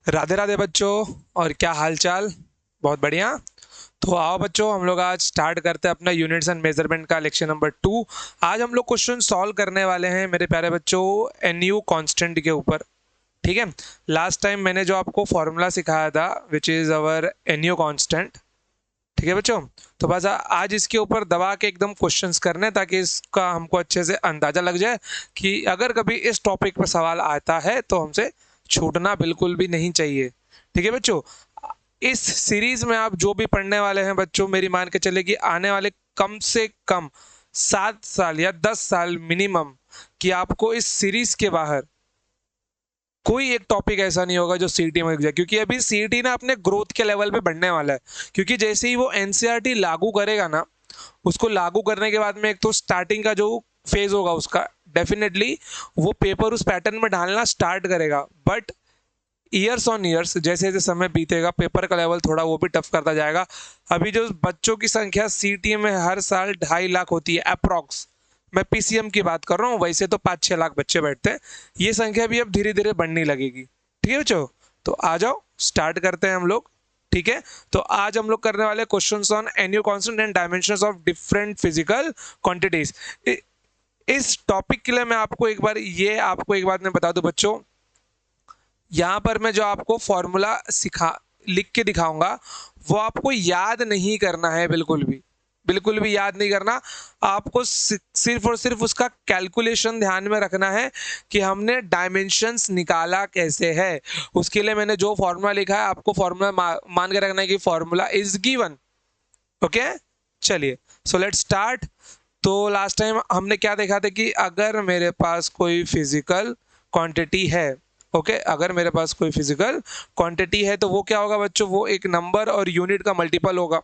राधे राधे बच्चों। और क्या हाल चाल? बहुत बढ़िया। तो आओ बच्चों, हम लोग आज स्टार्ट करते हैं अपना यूनिट्स एंड मेजरमेंट का लेक्चर नंबर 2। आज हम लोग क्वेश्चन सॉल्व करने वाले हैं मेरे प्यारे बच्चों एनयू कांस्टेंट के ऊपर। ठीक है। लास्ट टाइम मैंने जो आपको फॉर्मूला सिखाया था which is our NU constant. ठीक है बच्चों। तो बस आज इसके ऊपर दबा के एकदम क्वेश्चंस करने ताकि इसका हमको अच्छे से अंदाजा लग जाए कि अगर कभी इस टॉपिक पर सवाल आता है तो हमसे छूटना बिल्कुल भी नहीं चाहिए। ठीक है बच्चों। इस सीरीज में आप जो भी पढ़ने वाले हैं बच्चों, मेरी मान के चले कि आने वाले कम से कम 7 साल या 10 साल मिनिमम कि आपको इस सीरीज के बाहर कोई एक टॉपिक ऐसा नहीं होगा जो सीईटी में जाए, क्योंकि अभी सीईटी ना अपने ग्रोथ के लेवल पे बढ़ने वाला है। क्योंकि जैसे ही वो एनसीईआरटी लागू करेगा ना, उसको लागू करने के बाद में एक तो स्टार्टिंग का जो फेज होगा उसका डेफिनेटली वो पेपर उस पैटर्न में डालना स्टार्ट करेगा। बट ईयर्स ऑन ईयर्स जैसे जैसे समय बीतेगा पेपर का लेवल थोड़ा वो भी टफ करता जाएगा। अभी जो बच्चों की संख्या सीईटी में हर साल 2.5 लाख होती है अप्रॉक्स, मैं पीसीएम की बात कर रहा हूँ, वैसे तो 5-6 लाख बच्चे बैठते हैं। ये संख्या भी अब धीरे धीरे बढ़ने लगेगी। ठीक है बच्चों। तो आ जाओ स्टार्ट करते हैं हम लोग। ठीक है। तो आज हम लोग करने वाले questions on NU constant and dimensions of different physical quantities. इस टॉपिक के लिए मैं आपको एक बात मैं बता दूं बच्चों, यहां पर मैं जो आपको फॉर्मूला लिख के दिखाऊंगा वो आपको याद नहीं करना है, बिल्कुल भी याद नहीं करना। आपको सिर्फ और सिर्फ उसका कैलकुलेशन ध्यान में रखना है कि हमने डायमेंशंस निकाला कैसे है। उसके लिए मैंने जो फॉर्मूला लिखा है आपको फॉर्मूला मान के रखना है कि फॉर्मूला इज गिवन। ओके, चलिए सो लेट्स स्टार्ट। तो लास्ट टाइम हमने क्या देखा था कि अगर मेरे पास कोई फिजिकल क्वांटिटी है, अगर मेरे पास कोई फिजिकल क्वांटिटी है तो वो क्या होगा बच्चों, वो एक नंबर और यूनिट का मल्टीपल होगा।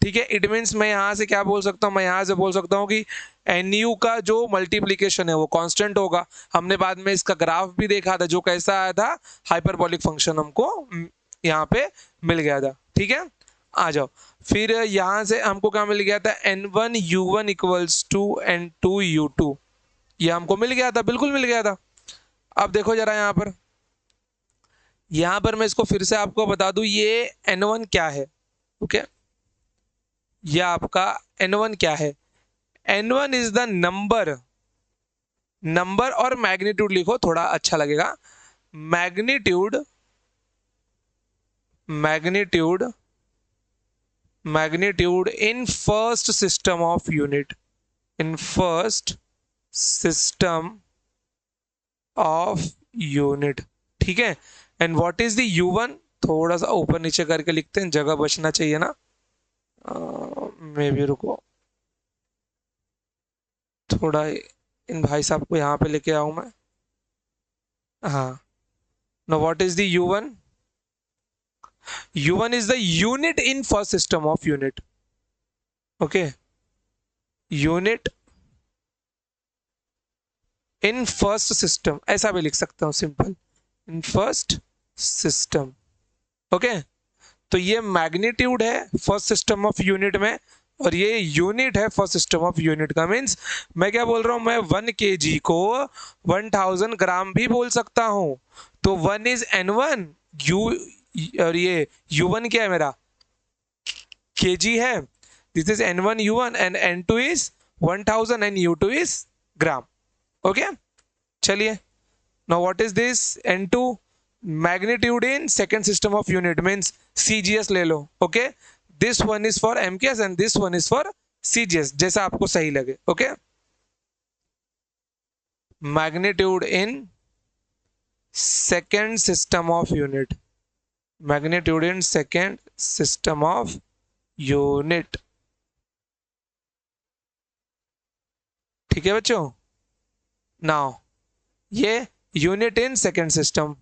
ठीक है। इट मीन्स मैं यहाँ से क्या बोल सकता हूँ, मैं यहाँ से बोल सकता हूँ कि एनयू का जो मल्टीप्लीकेशन है वो कांस्टेंट होगा। हमने बाद में इसका ग्राफ भी देखा था जो कैसा आया था, हाइपरबोलिक फंक्शन हमको यहाँ पे मिल गया था। ठीक है। आ जाओ, फिर यहां से हमको क्या मिल गया था, n1 u1 equals to n2 u2। ये हमको मिल गया था, बिल्कुल मिल गया था। अब देखो जरा यहां पर मैं इसको फिर से आपको बता दूं, ये n1 क्या है। ओके, ये आपका n1 क्या है, n1 इज द नंबर और मैग्नीट्यूड लिखो थोड़ा अच्छा लगेगा। Magnitude magnitude magnitude in first system of unit, in first system of unit. ठीक है। And what is the u1, थोड़ा सा ऊपर नीचे करके लिखते हैं, जगह बचना चाहिए ना। मैं भी रुको, थोड़ा इन भाई साहब को यहाँ पे लेके आऊं मैं। हाँ, know what is the u1, u1 is the unit in first system of unit. Okay, unit in first system, ऐसा भी लिख सकता हूं simple, in first system. Okay, तो ये मैग्नीट्यूड है फर्स्ट सिस्टम ऑफ यूनिट में और ये यूनिट है फर्स्ट सिस्टम ऑफ यूनिट का। मीन्स मैं क्या बोल रहा हूं, मैं 1 kg को 1000 ग्राम भी बोल सकता हूं। तो 1 इज n1 यू, और ये u1 क्या है मेरा, kg है। This is n1 u1 and n2 is 1000 and u2 is gram. Okay, चलिए now what is this n2, magnitude in second system of unit means cgs ले लो। Okay, this one is for mks and this one is for cgs, जैसा आपको सही लगे। Okay, magnitude in second system of unit, magnitude in second system of unit। ठीक है बच्चों। Now ये unit in second system,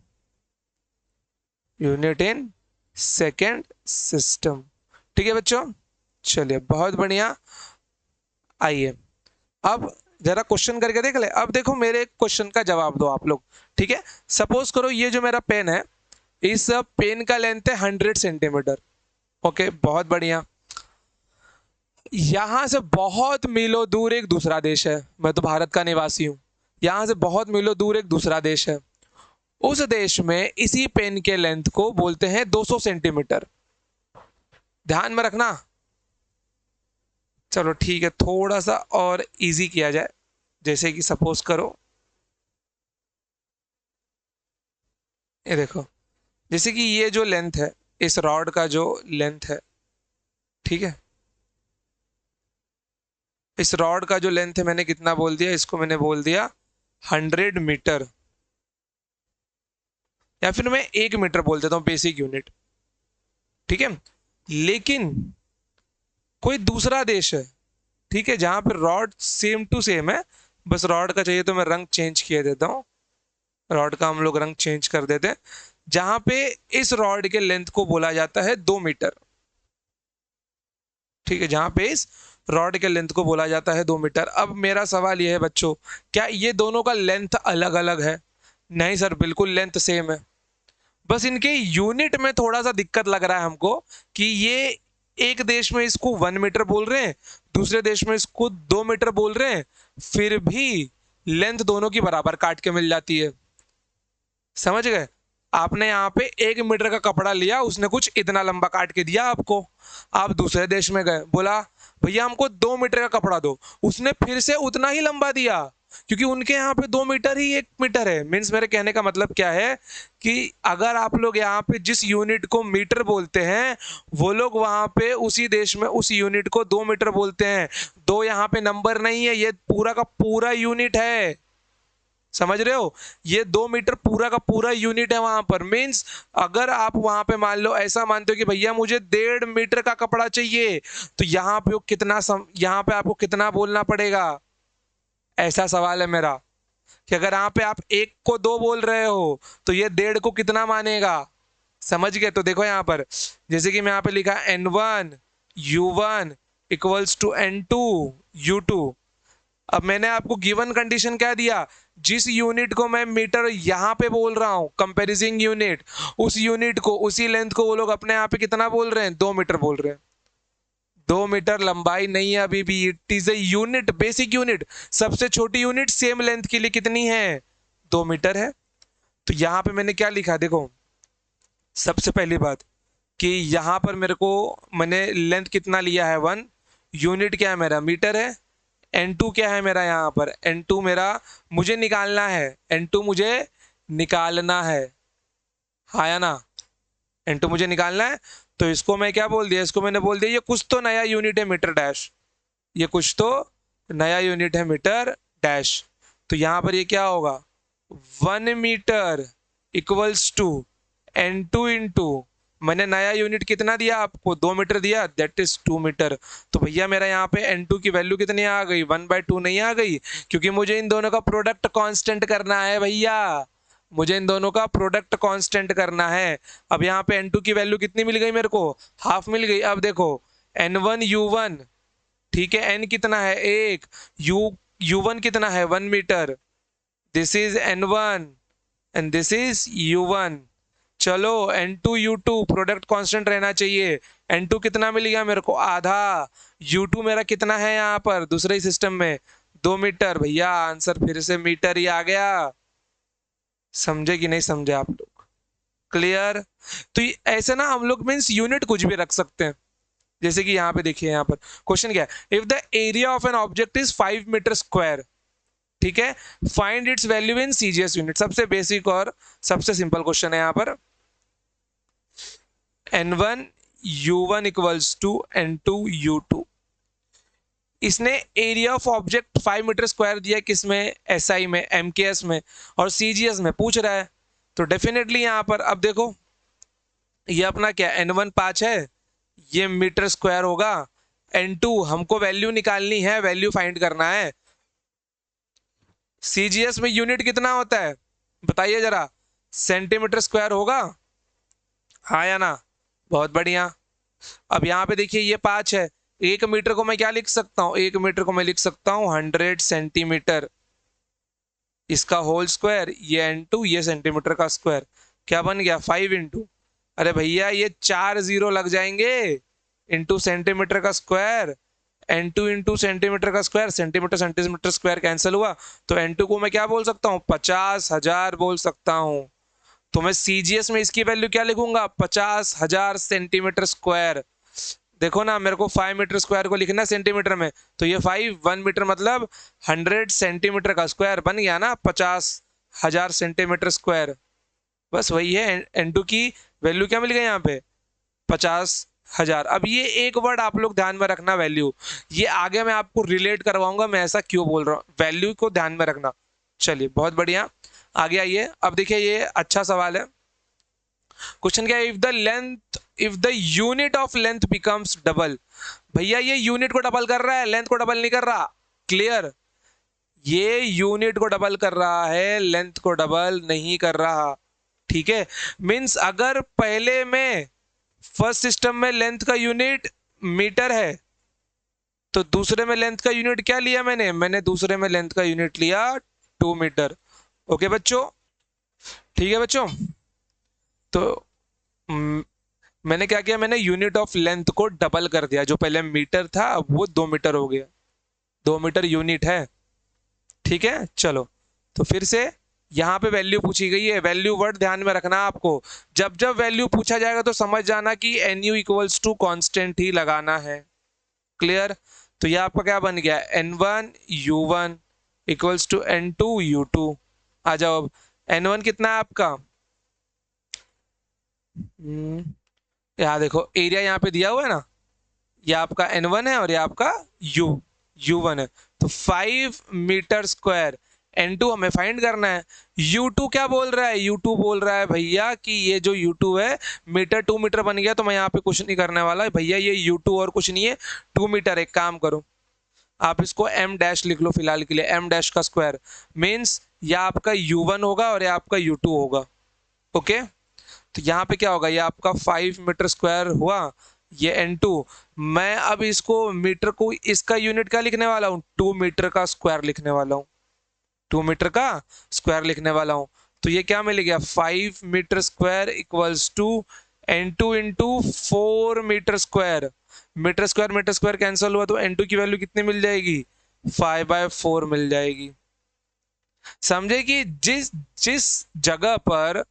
unit in second system. ठीक है बच्चों, चलिए बहुत बढ़िया। आइए अब जरा क्वेश्चन करके देख ले। अब देखो मेरे क्वेश्चन का जवाब दो आप लोग। ठीक है, सपोज करो ये जो मेरा पेन है, इस पेन का लेंथ है 100 सेंटीमीटर। ओके, बहुत बढ़िया। यहां से बहुत मीलों दूर एक दूसरा देश है, मैं तो भारत का निवासी हूं, यहां से बहुत मीलों दूर एक दूसरा देश है। उस देश में इसी पेन के लेंथ को बोलते हैं 200 सेंटीमीटर। ध्यान में रखना। चलो ठीक है, थोड़ा सा और इजी किया जाए। जैसे कि सपोज करो, ये देखो, जैसे कि ये जो लेंथ है, इस रॉड का जो लेंथ है, ठीक है, इस रॉड का जो लेंथ है मैंने कितना बोल दिया, इसको मैंने बोल दिया 100 मीटर, या फिर मैं 1 मीटर बोल देता हूं, बेसिक यूनिट। ठीक है, लेकिन कोई दूसरा देश है, ठीक है, जहां पर रॉड सेम टू सेम है, बस रॉड का चाहिए तो मैं रंग चेंज किए देता हूं, रॉड का हम लोग रंग चेंज कर देते हैं, जहां पे इस रॉड के लेंथ को बोला जाता है 2 मीटर। ठीक है, जहां पे इस रॉड के लेंथ को बोला जाता है 2 मीटर। अब मेरा सवाल यह है बच्चों, क्या ये दोनों का लेंथ अलग अलग है? नहीं सर, बिल्कुल लेंथ सेम है, बस इनके यूनिट में थोड़ा सा दिक्कत लग रहा है हमको, कि ये एक देश में इसको 1 मीटर बोल रहे हैं, दूसरे देश में इसको 2 मीटर बोल रहे हैं, फिर भी लेंथ दोनों की बराबर काट के मिल जाती है। समझ गए? आपने यहाँ पे 1 मीटर का कपड़ा लिया, उसने कुछ इतना लंबा काट के दिया आपको। आप दूसरे देश में गए, बोला भैया हमको 2 मीटर का कपड़ा दो, उसने फिर से उतना ही लंबा दिया, क्योंकि उनके यहाँ पे 2 मीटर ही 1 मीटर है। मीन्स मेरे कहने का मतलब क्या है, कि अगर आप लोग यहाँ पे जिस यूनिट को मीटर बोलते हैं, वो लोग वहां पे उसी देश में उस यूनिट को 2 मीटर बोलते हैं। दो यहाँ पे नंबर नहीं है, ये पूरा का पूरा यूनिट है। समझ रहे हो? ये 2 मीटर पूरा का पूरा यूनिट है वहां पर। मीन्स अगर आप वहां पे मान लो ऐसा मानते हो कि भैया मुझे 1.5 मीटर का कपड़ा चाहिए, तो यहाँ पे यहाँ पे आपको कितना बोलना पड़ेगा? ऐसा सवाल है मेरा, कि अगर यहाँ पे आप 1 को 2 बोल रहे हो, तो ये 1.5 को कितना मानेगा? समझ गए? तो देखो यहाँ पर, जैसे कि मैं यहाँ पे लिखा N1 U1 equals to N2 U2। अब मैंने आपको गिवन कंडीशन क्या दिया, जिस यूनिट को मैं मीटर यहां पे बोल रहा हूं, कंपैरिजन यूनिट, उस यूनिट को, उसी लेंथ को वो लोग अपने यहाँ पे कितना बोल रहे हैं? 2 मीटर बोल रहे हैं। 2 मीटर लंबाई नहीं है अभी भी, it is a unit, basic unit. सबसे छोटी यूनिट सेम लेंथ के लिए कितनी है? 2 मीटर है। तो यहां पे मैंने क्या लिखा, देखो, सबसे पहली बात कि यहां पर मेरे को, मैंने लेंथ कितना लिया है? 1। यूनिट क्या है मेरा? मीटर है। N2 क्या है मेरा? यहाँ पर N2 मेरा मुझे निकालना है, N2 मुझे निकालना है, हाँ या ना? N2 मुझे निकालना है, तो इसको मैं क्या बोल दिया? इसको मैंने बोल दिया ये कुछ तो नया यूनिट है, मीटर डैश, ये कुछ तो नया यूनिट है, मीटर डैश। तो यहाँ पर ये क्या होगा? 1 metre equals to N2 into, मैंने नया यूनिट कितना दिया आपको? 2 मीटर दिया, दैट इज 2 मीटर। तो भैया मेरा यहाँ पे N2 की वैल्यू कितनी आ गई? 1/2 नहीं आ गई, क्योंकि मुझे इन दोनों का प्रोडक्ट कांस्टेंट करना है भैया, मुझे इन दोनों का प्रोडक्ट कांस्टेंट करना है। अब यहाँ पे N2 की वैल्यू कितनी मिल गई मेरे को? हाफ मिल गई। अब देखो N1 U1, ठीक है, N कितना है? 1, U1 कितना है? 1 metre. This is N1 and this is U1। चलो N2 U2 प्रोडक्ट कांस्टेंट रहना चाहिए। N2 कितना मिल गया मेरे को? आधा। U2 मेरा कितना है यहाँ पर दूसरे ही सिस्टम में? 2 मीटर। भैया आंसर फिर से मीटर ही आ गया। समझे कि नहीं समझे आप लोग? क्लियर? तो ऐसे ना हम लोग मीन्स यूनिट कुछ भी रख सकते हैं। जैसे कि यहाँ पे देखिए, यहाँ पर क्वेश्चन क्या है, if the area of an object is 5 metre square, ठीक है, find its value in CGS unit. सबसे बेसिक और सबसे सिंपल क्वेश्चन है यहाँ पर। N1 U1 equals to N2 U2। इसने area of object 5 metre square दिया, किसमें? एसआई में, एमकेएस में, और सीजीएस में पूछ रहा है। तो डेफिनेटली यहाँ पर अब देखो, ये अपना क्या N1 5 है, ये मीटर स्क्वायर होगा। N2 हमको वैल्यू निकालनी है, वैल्यू फाइंड करना है। सीजीएस में यूनिट कितना होता है बताइए जरा? सेंटीमीटर स्क्वायर होगा, हाँ या ना? बहुत बढ़िया। अब यहाँ पे देखिए ये 5 है, 1 मीटर को मैं क्या लिख सकता हूँ? 1 मीटर को मैं लिख सकता हूँ 100 सेंटीमीटर, इसका होल स्क्वायर, ये N2, ये सेंटीमीटर का स्क्वायर, क्या बन गया? 5 इंटू, अरे भैया ये 4 0 लग जाएंगे, इंटू सेंटीमीटर का स्क्वायर, N2 इंटू सेंटीमीटर का square, centimetre centimetre square cancel हुआ, तो N2 को मैं क्या बोल सकता हूँ? 50,000 बोल सकता हूँ। तो मैं सीजीएस में इसकी वैल्यू क्या लिखूंगा, 50,000 सेंटीमीटर स्क्वायर। देखो ना, मेरे को 5 मीटर स्क्वायर को लिखना है सेंटीमीटर में, तो ये 1 मीटर मतलब 100 सेंटीमीटर का स्क्वायर बन गया ना, 50,000 सेंटीमीटर स्क्वायर। बस वही है, N2 की वैल्यू क्या मिल गई यहाँ पे, 50,000। अब ये एक वर्ड आप लोग ध्यान में रखना, वैल्यू, ये आगे मैं आपको रिलेट करवाऊंगा मैं ऐसा क्यों बोल रहा हूँ, वैल्यू को ध्यान में रखना। चलिए बहुत बढ़िया, आगे आइए। अब देखिए ये अच्छा सवाल है। क्वेश्चन क्या है, if the unit of length becomes double. भैया ये यूनिट को डबल कर रहा है, लेंथ को डबल नहीं कर रहा। क्लियर, ये यूनिट को डबल कर रहा है, लेंथ को डबल नहीं कर रहा। ठीक है, मींस अगर पहले में फर्स्ट सिस्टम में लेंथ का यूनिट मीटर है, तो दूसरे में लेंथ का यूनिट क्या लिया मैंने दूसरे में लेंथ का यूनिट लिया 2 मीटर। ओके बच्चों, ठीक है बच्चों। तो मैंने क्या किया, मैंने यूनिट ऑफ लेंथ को डबल कर दिया, जो पहले मीटर था अब वो 2 मीटर हो गया, 2 मीटर यूनिट है। ठीक है, चलो तो फिर से यहाँ पे वैल्यू पूछी गई है, वैल्यू वर्ड ध्यान में रखना आपको। जब जब वैल्यू पूछा जाएगा तो समझ जाना कि NU इक्वल्स टू कॉन्स्टेंट ही लगाना है। क्लियर, तो ये आपका क्या बन गया, N1 U1 equals to N2 U2। आ जाओ, अब N1 कितना है आपका, यहाँ देखो एरिया यहाँ पे दिया हुआ है ना, ये आपका N1 है और ये आपका U1 है, तो 5 मीटर स्क्वायर। N2 हमें फाइंड करना है। U2 क्या बोल रहा है, U2 बोल रहा है भैया कि ये जो U2 है मीटर 2 मीटर बन गया, तो मैं यहाँ पे कुछ नहीं करने वाला है भैया, ये U2 और कुछ नहीं है 2 मीटर। एक काम करो, आप इसको M डैश लिख लो फिलहाल के लिए, M डैश का स्क्वायर मीन्स ये आपका U1 होगा और ये आपका U2 होगा। ओके, तो यहाँ पे क्या होगा, ये आपका 5 मीटर स्क्वायर हुआ, ये N2। मैं अब इसको मीटर को, इसका यूनिट क्या लिखने वाला हूँ, 2 मीटर का स्क्वायर लिखने वाला हूँ, 2 मीटर का स्क्वायर लिखने वाला हूँ। तो ये क्या मिल गया, 5 metre square equals to N2 into 4 metre square. Metre square cancel हुआ, तो N2 की वैल्यू कितनी मिल जाएगी, 5/4 मिल जाएगी। समझे कि जिस जिस जगह पर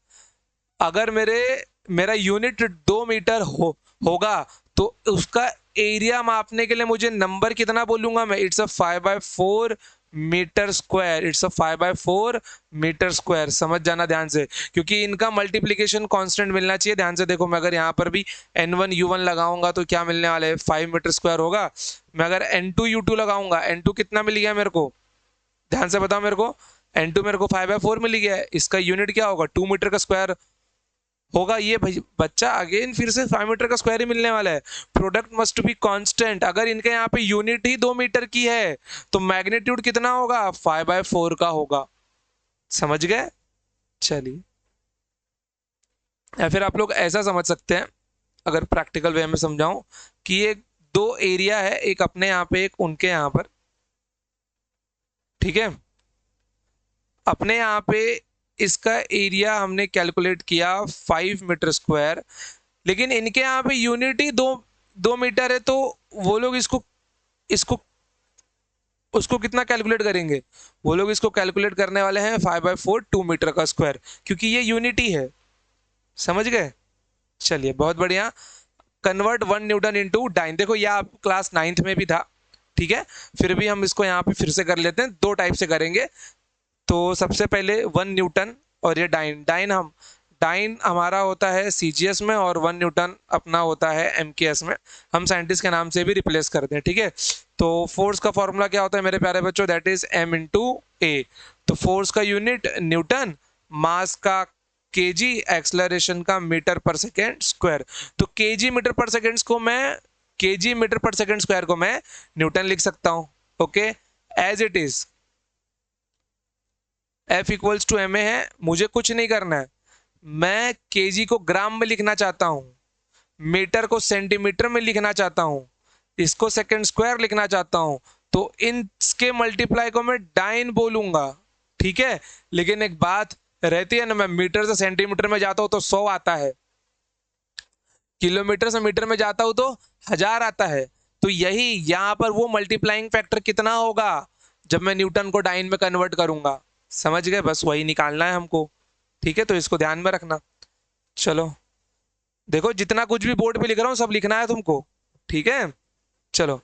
अगर मेरा यूनिट 2 मीटर होगा, तो उसका एरिया मापने के लिए मुझे नंबर कितना बोलूंगा मैं, it's a 5/4 metre square, it's a 5/4 metre square. समझ जाना ध्यान से, क्योंकि इनका मल्टीप्लीकेशन कांस्टेंट मिलना चाहिए। ध्यान से देखो, मैं अगर यहाँ पर भी N1 U1 लगाऊंगा तो क्या मिलने वाला है, 5 मीटर स्क्वायर होगा। मैं अगर N2 U2 लगाऊंगा, N2 कितना मिल गया मेरे को, ध्यान से बताओ मेरे को, N2 मेरे को 5/4 मिल गया है, इसका यूनिट क्या होगा, 2 मीटर का स्क्वायर होगा। ये बच्चा अगेन फिर से 5 मीटर का स्क्वायर ही मिलने वाला है। Product must be constant. अगर इनके यहाँ पे यूनिट ही 2 मीटर की है तो मैग्नीट्यूड कितना होगा, 5/4 का होगा। समझ गए, चलिए। या फिर आप लोग ऐसा समझ सकते हैं, अगर प्रैक्टिकल वे में समझाऊं, कि ये दो एरिया है, एक अपने यहाँ पे एक उनके यहाँ पर। ठीक है, अपने यहाँ पे इसका एरिया हमने कैलकुलेट किया 5 मीटर स्क्वायर, लेकिन इनके यहाँ पे यूनिट ही 2 मीटर है, तो वो लोग इसको इसको उसको कितना कैलकुलेट करेंगे, वो लोग इसको कैलकुलेट करने वाले हैं 5/4 2 मीटर का स्क्वायर, क्योंकि ये यूनिट ही है। समझ गए, चलिए बहुत बढ़िया। कन्वर्ट 1 न्यूटन इनटू डाइन, देखो यह आप क्लास 9th में भी था, ठीक है, फिर भी हम इसको यहाँ पे फिर से कर लेते हैं, दो टाइप से करेंगे। तो सबसे पहले 1 न्यूटन और ये डाइन हमारा होता है सीजीएस में, और 1 न्यूटन अपना होता है एमकेएस में। हम साइंटिस्ट के नाम से भी रिप्लेस करते हैं, ठीक है। तो फोर्स का फॉर्मूला क्या होता है मेरे प्यारे बच्चों, that is m into A. तो फोर्स का यूनिट न्यूटन, मास का केजी, एक्सलरेशन का मीटर पर सेकेंड स्क्वायर। तो केजी मीटर पर सेकेंड को मैं केजी मीटर पर सेकेंड स्क्वायर को मैं न्यूटन लिख सकता हूं। Okay, as it is F equals to M A है, मुझे कुछ नहीं करना है। मैं केजी को ग्राम में लिखना चाहता हूं, मीटर को सेंटीमीटर में लिखना चाहता हूं, इसको सेकंड स्क्वायर लिखना चाहता हूं, तो इनके मल्टीप्लाई को मैं डाइन बोलूंगा, ठीक है। लेकिन एक बात रहती है ना, मैं मीटर से सेंटीमीटर में जाता हूं तो 100 आता है, किलोमीटर से मीटर में जाता हूं तो 1000 आता है। तो यही यहां पर वो मल्टीप्लाइंग फैक्टर कितना होगा जब मैं न्यूटन को डाइन में कन्वर्ट करूंगा। समझ गए, बस वही निकालना है हमको। ठीक है, तो इसको ध्यान में रखना। चलो देखो, जितना कुछ भी बोर्ड पे लिख रहा हूँ सब लिखना है तुमको, ठीक है। चलो,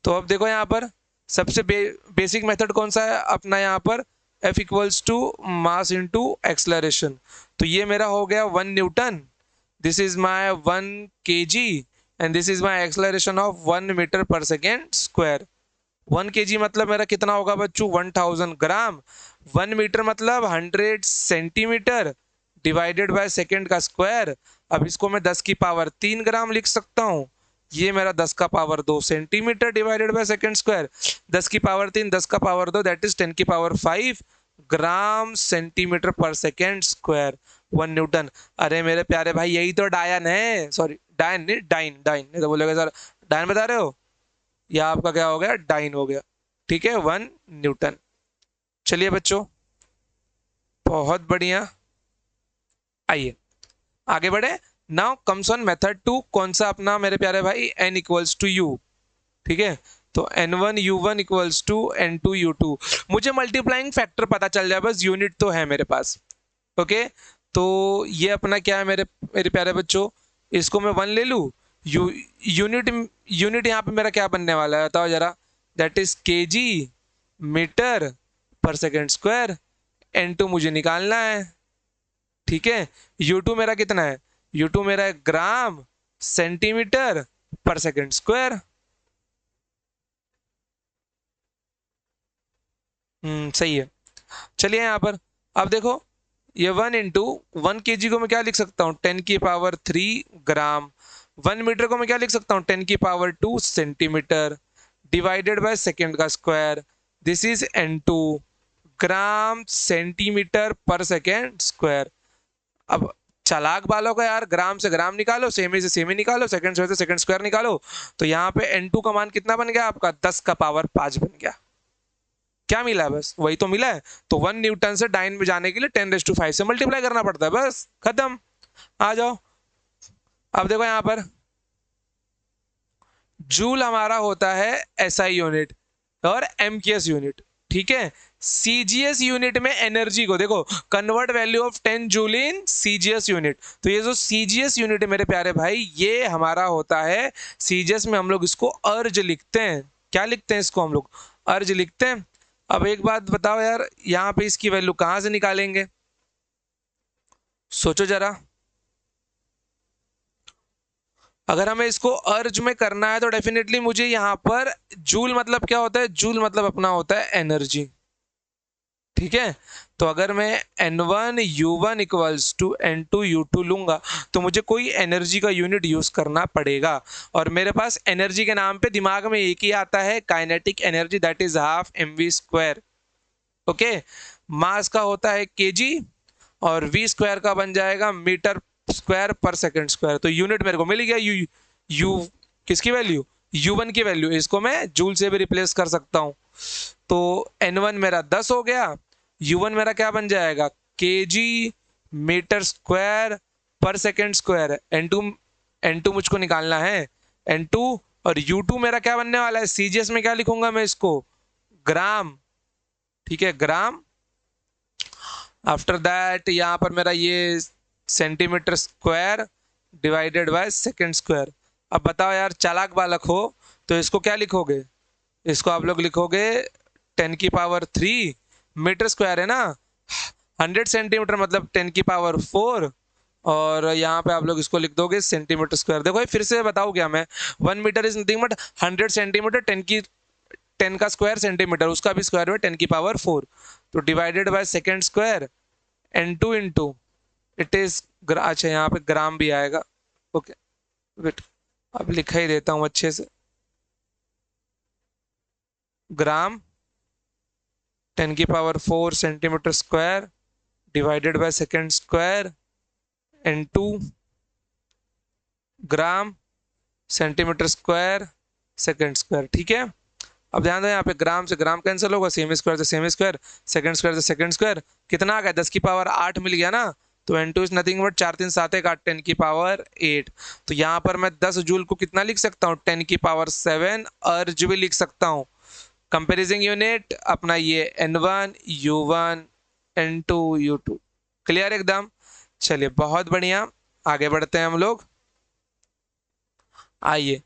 तो अब देखो यहाँ पर सबसे बेसिक मेथड कौन सा है अपना, यहाँ पर F equals to mass into acceleration. तो ये मेरा हो गया 1 newton, this is my 1 kg and this is my acceleration of 1 metre पर सेकेंड स्क्वायर। 1 kg मतलब मेरा कितना होगा बच्चों, 1000 ग्राम। 1 मीटर मतलब 100 सेंटीमीटर डिवाइडेड बाय सेकेंड का स्क्वायर। अब इसको मैं 10 की पावर 3 ग्राम लिख सकता हूँ। ये मेरा 10 का power 2 centimetre divided by second square. 10 की पावर 3, 10 का पावर 2, दैट इज 10 की पावर 5 ग्राम सेंटीमीटर पर सेकेंड स्क्वायर, 1 न्यूटन। अरे मेरे प्यारे भाई, यही तो डायन है, सॉरी डायन नहीं, डाइन डाइन, नहीं तो बोलेगा सर डायन बता रहे हो, या आपका क्या हो गया, डाइन हो गया। ठीक है, 1 न्यूटन। चलिए बच्चों, बहुत बढ़िया, आइए आगे बढ़े। नाउ कम्स ऑन मेथड 2, कौन सा अपना मेरे प्यारे भाई, n इक्वल्स टू यू। ठीक है, तो n1 u1 equals to n2 u2। मुझे मल्टीप्लाइंग फैक्टर पता चल जाए बस, यूनिट तो है मेरे पास। ओके, तो ये अपना क्या है मेरे मेरे प्यारे बच्चों, इसको मैं 1 ले लूँ। यूनिट यूनिट यहाँ पे मेरा क्या बनने वाला है बताओ जरा, दैट इज kg मीटर पर सेकेंड स्क्वायर। n2 मुझे निकालना है, ठीक है। u2 मेरा कितना है, u2 मेरा है ग्राम सेंटीमीटर पर सेकेंड स्क्वायर। सही है। चलिए यहाँ पर अब देखो, ये 1 इंटू 1 kg को मैं क्या लिख सकता हूँ, 10 की पावर 3 ग्राम। 1 मीटर को मैं क्या लिख सकता हूँ, 10 की power 2 centimetre divided by second का square. This is n2 gram centimetre पर सेकेंड स्क्वायर। अब चालाक बालों का यार, ग्राम से ग्राम निकालो, सेमी से सेमी निकालो, सेकंड स्क्वायर से सेकंड स्क्वायर निकालो। तो यहाँ पे n2 का मान कितना बन गया आपका, 10 का पावर 5 बन गया। क्या मिला है, बस वही तो मिला है। तो 1 न्यूटन से डाइन में जाने के लिए 10⁵ से मल्टीप्लाई करना पड़ता है, बस खत्म। आ जाओ, अब देखो यहाँ पर जूल हमारा होता है एसआई यूनिट और एमकेएस यूनिट, ठीक है। सीजीएस यूनिट में एनर्जी को देखो, convert value of 10 joule in CGS unit. तो ये जो सीजीएस यूनिट है मेरे प्यारे भाई, ये हमारा होता है सीजीएस में, हम लोग इसको अर्ज लिखते हैं। क्या लिखते हैं इसको हम लोग, अर्ज लिखते हैं। अब एक बात बताओ यार, यहाँ पे इसकी वैल्यू कहाँ से निकालेंगे, सोचो जरा। अगर हमें इसको अर्ज में करना है तो डेफिनेटली मुझे यहाँ पर जूल मतलब क्या होता है, जूल मतलब अपना होता है एनर्जी, ठीक है। तो अगर मैं n1 u1 equals to n2 u2 लूंगा तो मुझे कोई एनर्जी का यूनिट यूज करना पड़ेगा। और मेरे पास एनर्जी के नाम पे दिमाग में एक ही आता है, kinetic energy, that is half mv²। Okay, mass का होता है kg और v स्क्वायर का बन जाएगा मीटर स्क्वायर पर सेकंड स्क्वायर। तो यूनिट मेरे को मिल गया, यू किसकी वैल्यू, u1 की वैल्यू, इसको मैं जूल से भी रिप्लेस कर सकता हूँ। तो n1 मेरा 10 हो गया, u1 मेरा क्या बन जाएगा, kg मीटर स्क्वायर पर सेकंड स्क्वायर। n2 मुझको निकालना है, n2। और u2 मेरा क्या बनने वाला है, सीजीएस में क्या लिखूंगा मैं इसको, ग्राम, ठीक है, ग्राम। आफ्टर दैट यहाँ पर मेरा ये centimetre square divided by second square. अब बताओ यार, चालाक बालक हो तो इसको क्या लिखोगे, इसको आप लोग लिखोगे 10 की पावर 3 मीटर स्क्वायर है ना, 100 सेंटीमीटर मतलब 10 की पावर 4। और यहाँ पे आप लोग इसको लिख दोगे सेंटीमीटर स्क्वायर। देखो ये फिर से बताऊँ क्या मैं, 1 metre is nothing but 100 centimetre, 10 का स्क्वायर सेंटीमीटर, उसका भी स्क्वायर है 10 की पावर 4। तो divided by second square n2 into it is, अच्छा यहाँ पे ग्राम भी आएगा, ओके वेट, अब लिखा ही देता हूँ अच्छे से, ग्राम 10 की power 4 centimetre square divided by second square n2 gram centimetre square second square, ठीक है। अब ध्यान दो, यहाँ पे ग्राम से ग्राम कैंसिल होगा, सेमी स्क्वायर से सेमी स्क्वायर, सेकंड स्क्वायर से सेकंड स्क्वायर, कितना आ गया, 10 की पावर 8 मिल गया ना। तो n2 इज नथिंग बट 4 3 7 1 8, 10 की पावर 8। तो यहाँ पर मैं 10 जूल को कितना लिख सकता हूँ, 10 की पावर 7 अर्ज भी लिख सकता हूँ। कंपेरिजन यूनिट अपना ये n1 u1 n2 u2, clear एकदम। चलिए बहुत बढ़िया, आगे बढ़ते हैं हम लोग। आइए,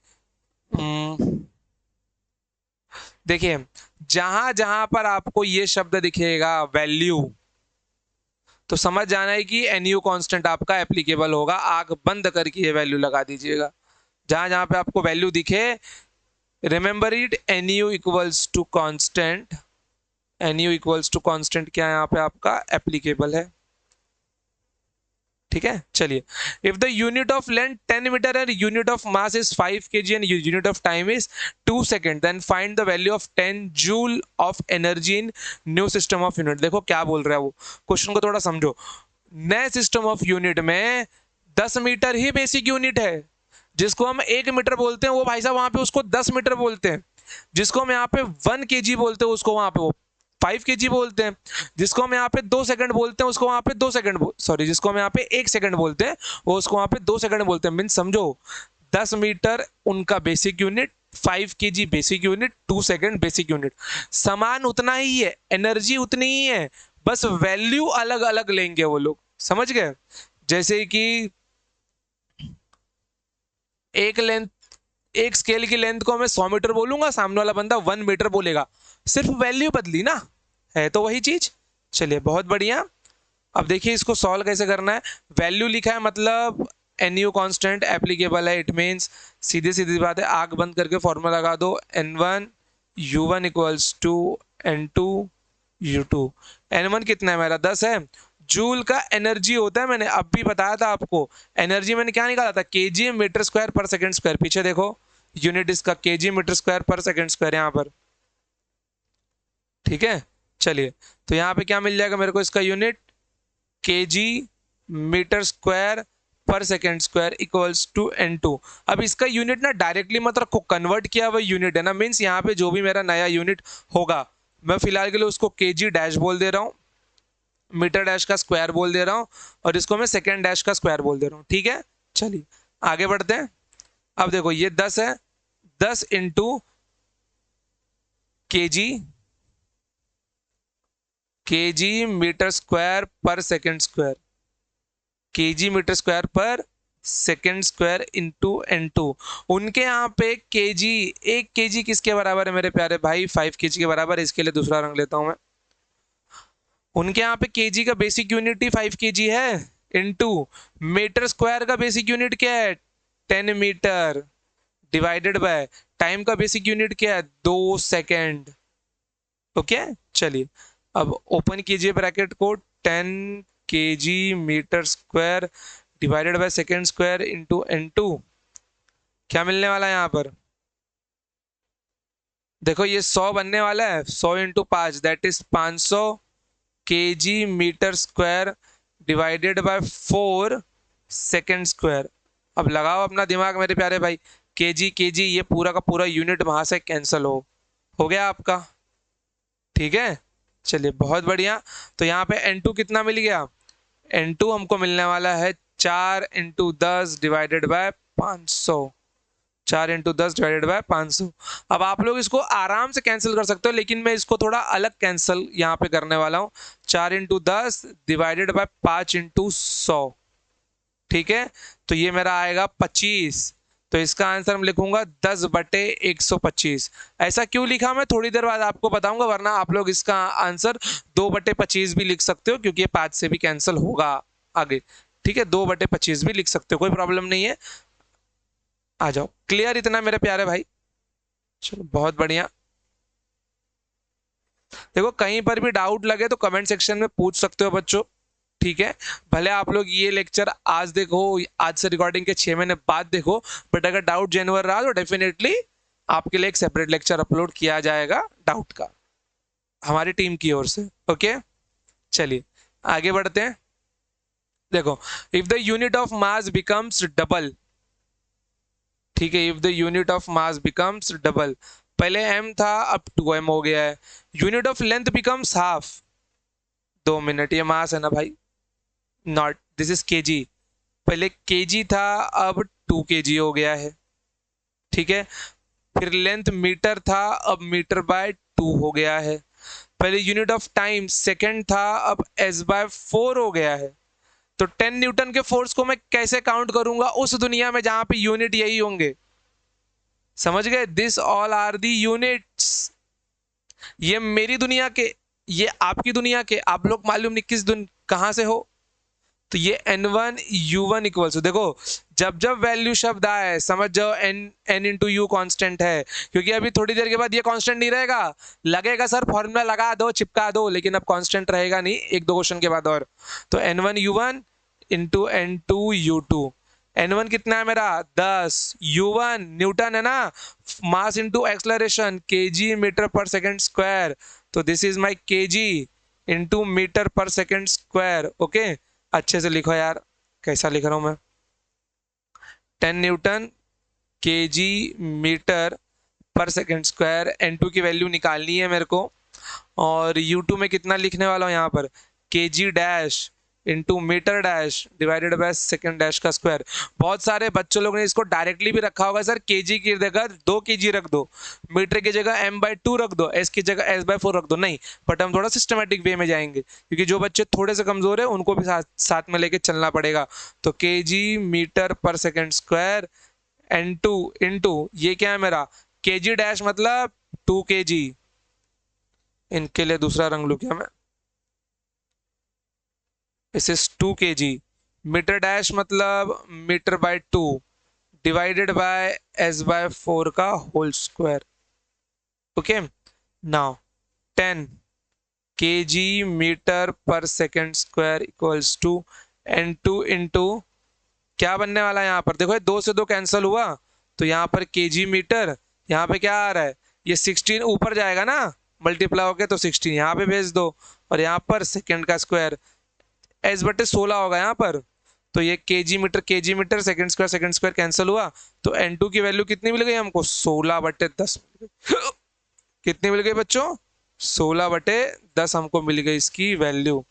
देखिए, जहां जहां पर आपको ये शब्द दिखेगा वैल्यू, तो समझ जाना है कि एनयू कांस्टेंट आपका एप्लीकेबल होगा। आंख बंद करके ये वैल्यू लगा दीजिएगा। जहां जहां पे आपको वैल्यू दिखे, remember it, nu equals to constant. Nu equals to constant क्या है यहाँ पे आपका एप्लीकेबल है। ठीक है, चलिए। If the unit of length 10 metre and unit of mass is 5 kg and unit of time is 2 second, then find the value of 10 joule of energy in new system of unit. देखो क्या बोल रहा है वो, question को थोड़ा समझो। नए सिस्टम ऑफ यूनिट में 10 मीटर ही बेसिक यूनिट है। जिसको हम 1 मीटर बोलते हैं वो भाई साहब वहां पे उसको 10 मीटर बोलते हैं। जिसको हम यहाँ पे 1 kg बोलते हैं उसको वहां पे वो 5 kg बोलते हैं। जिसको हम यहाँ पे 2 सेकंड बोलते हैं उसको वहां पे 2 सेकंड, सॉरी, जिसको हम यहाँ पे 1 सेकंड बोलते हैं वो उसको वहां पे 2 सेकंड बोलते हैं। मीन समझो, 10 मीटर उनका basic unit, 5 kg basic unit, 2 second basic unit. समान उतना ही है, एनर्जी उतनी ही है, बस वैल्यू अलग अलग लेंगे वो लोग। समझ गए? जैसे कि एक लेंथ, एक स्केल की लेंथ को मैं 100 मीटर बोलूंगा, सामने वाला बंदा 1 मीटर बोलेगा, सिर्फ वैल्यू बदली ना, है तो वही चीज। चलिए बहुत बढ़िया। अब देखिए इसको सॉल्व कैसे करना है। वैल्यू लिखा है मतलब एनयू कांस्टेंट एप्लीकेबल है, इट मींस सीधी सीधी बात है, आंख बंद करके फॉर्मूला लगा दो, n1 u1 equals to n2 u2। n1 कितना है मेरा 10 है। जूल का एनर्जी होता है, मैंने अब भी बताया था आपको। एनर्जी मैंने क्या निकाला था, केजी मीटर स्क्वायर पर सेकंड स्क्वायर। पीछे देखो, यूनिट इसका केजी मीटर स्क्वायर पर सेकंड स्क्वायर यहाँ पर। ठीक है, चलिए, तो यहाँ पे क्या मिल जाएगा मेरे को, इसका यूनिट केजी मीटर स्क्वायर पर second square equals to n2। अब इसका यूनिट ना डायरेक्टली मत रखो, कन्वर्ट किया हुआ यूनिट है ना, मीन्स यहाँ पे जो भी मेरा नया यूनिट होगा, मैं फिलहाल के लिए उसको केजी डैश बोल दे रहा हूँ, मीटर डैश का स्क्वायर बोल दे रहा हूँ, और इसको मैं सेकेंड डैश का स्क्वायर बोल दे रहा हूँ। ठीक है, चलिए आगे बढ़ते हैं। अब देखो ये 10 है, 10 into KG, KG metre square पर second square, KG metre square पर सेकेंड स्क्वायर इंटू n2। उनके यहाँ पे केजी, 1 केजी किसके बराबर है मेरे प्यारे भाई, 5 केजी के बराबर है। इसके लिए दूसरा रंग लेता हूं मैं। उनके यहाँ पे केजी का बेसिक यूनिट ही 5 केजी है, इंटू मीटर स्क्वायर का बेसिक यूनिट क्या है 10 मीटर, डिवाइडेड बाय टाइम का बेसिक यूनिट क्या है 2 सेकेंड। ओके, चलिए अब ओपन कीजिए ब्रैकेट को, 10 KG metre square divided by second square into n2। क्या मिलने वाला है यहाँ पर, देखो ये 100 बनने वाला है, 100 into 5 that is 500 KG metre square divided by 4 second square. अब लगाओ अपना दिमाग मेरे प्यारे भाई, केजी केजी ये पूरा का पूरा यूनिट वहां से कैंसिल हो गया आपका। ठीक है, चलिए बहुत बढ़िया। तो यहाँ पे n2 कितना मिल गया, n2 हमको मिलने वाला है 4 into 10 divided by 500, 4 into 10 divided by 500। अब आप लोग इसको आराम से कैंसिल कर सकते हो, लेकिन मैं इसको थोड़ा अलग कैंसिल यहाँ पे करने वाला हूँ। 4 इंटू 10 डिवाइडेड बाय 5 इंटू 100। ठीक है, तो ये मेरा आएगा 25। तो इसका आंसर हम लिखूंगा 10/125। ऐसा क्यों लिखा मैं थोड़ी देर बाद आपको बताऊंगा, वरना आप लोग इसका आंसर 2/25 भी लिख सकते हो, क्योंकि ये 5 से भी कैंसिल होगा आगे। ठीक है, 2/25 भी लिख सकते हो, कोई प्रॉब्लम नहीं है। आ जाओ, क्लियर इतना मेरे प्यारे भाई? चलो बहुत बढ़िया। देखो कहीं पर भी डाउट लगे तो कमेंट सेक्शन में पूछ सकते हो बच्चों। ठीक है, भले आप लोग ये लेक्चर आज देखो, आज से रिकॉर्डिंग के 6 महीने बाद देखो, बट अगर डाउट जेन्युइन रहा तो डेफिनेटली आपके लिए एक सेपरेट लेक्चर अपलोड किया जाएगा डाउट का, हमारी टीम की ओर से। ओके, चलिए आगे बढ़ते हैं। देखो, if the unit of mass becomes double, ठीक है, if the unit of mass becomes double, पहले m था अब 2m हो गया है। Unit of length becomes half, 2 minute, ये मास है ना भाई, नॉट, दिस इज केजी। पहले केजी था अब 2 केजी हो गया है। ठीक है, फिर लेंथ मीटर था अब मीटर बाय 2 हो गया है। पहले यूनिट ऑफ टाइम सेकेंड था, अब S/4 हो गया है। तो 10 न्यूटन के फोर्स को मैं कैसे काउंट करूंगा उस दुनिया में जहां पे यूनिट यही होंगे? समझ गए? This all are the units. ये मेरी दुनिया के, ये आपकी दुनिया के, आप लोग मालूम नहीं किस कहां से हो। तो ये N1 U1 इक्वल्स, देखो जब जब वैल्यू शब्द आए समझ जाओ n इंटू यू कॉन्स्टेंट है, क्योंकि अभी थोड़ी देर के बाद ये कांस्टेंट नहीं रहेगा। लगेगा सर फॉर्मूला लगा दो चिपका दो, लेकिन अब कांस्टेंट रहेगा नहीं एक दो क्वेश्चन के बाद और। तो N1 U1 into N2 U2। N1 कितना है मेरा 10, U1 न्यूटन है ना, mass into acceleration KG metre पर सेकेंड स्क्वायर। तो this is my KG into metre पर सेकेंड स्क्वायर। ओके, अच्छे से लिखो यार, कैसा लिख रहा हूं मैं। 10 न्यूटन केजी मीटर पर सेकेंड स्क्वायर। N2 की वैल्यू निकालनी है मेरे को, और U2 में कितना लिखने वाला हूं यहाँ पर, KG dash into metre dash divided by second dash का स्क्वायर। बहुत सारे बच्चों लोग ने इसको डायरेक्टली भी रखा होगा, सर केजी की जगह 2 केजी रख दो, मीटर की जगह m/2 रख दो, s की जगह s/4 रख दो। नहीं, बट हम थोड़ा सिस्टमेटिक वे में जाएंगे, क्योंकि जो बच्चे थोड़े से कमजोर है उनको भी साथ में लेके चलना पड़ेगा। तो केजी मीटर पर सेकेंड स्क्वायर N2 इंटू ये क्या है मेरा केजी डैश मतलब 2 केजी। इनके लिए दूसरा रंग लू क्या मैं, इस इज 2 केजी। मीटर डैश मतलब metre by 2 divided by s/4 का whole square. Okay, now 10 KG metre पर second square equals to N2 into क्या बनने वाला है यहाँ पर, देखो 2 से 2 कैंसिल हुआ, तो यहाँ पर केजी मीटर, यहाँ पे क्या आ रहा है, ये 16 ऊपर जाएगा ना मल्टीप्लाई होके, तो 16 यहाँ पे भेज दो, और यहाँ पर सेकेंड का स्क्वायर s/16 होगा यहाँ पर। तो ये KG metre second square cancel हुआ, तो N2 की वैल्यू कितनी मिल गई हमको, 16/10। कितनी मिल गई बच्चों, 16/10 हमको मिल गई इसकी वैल्यू।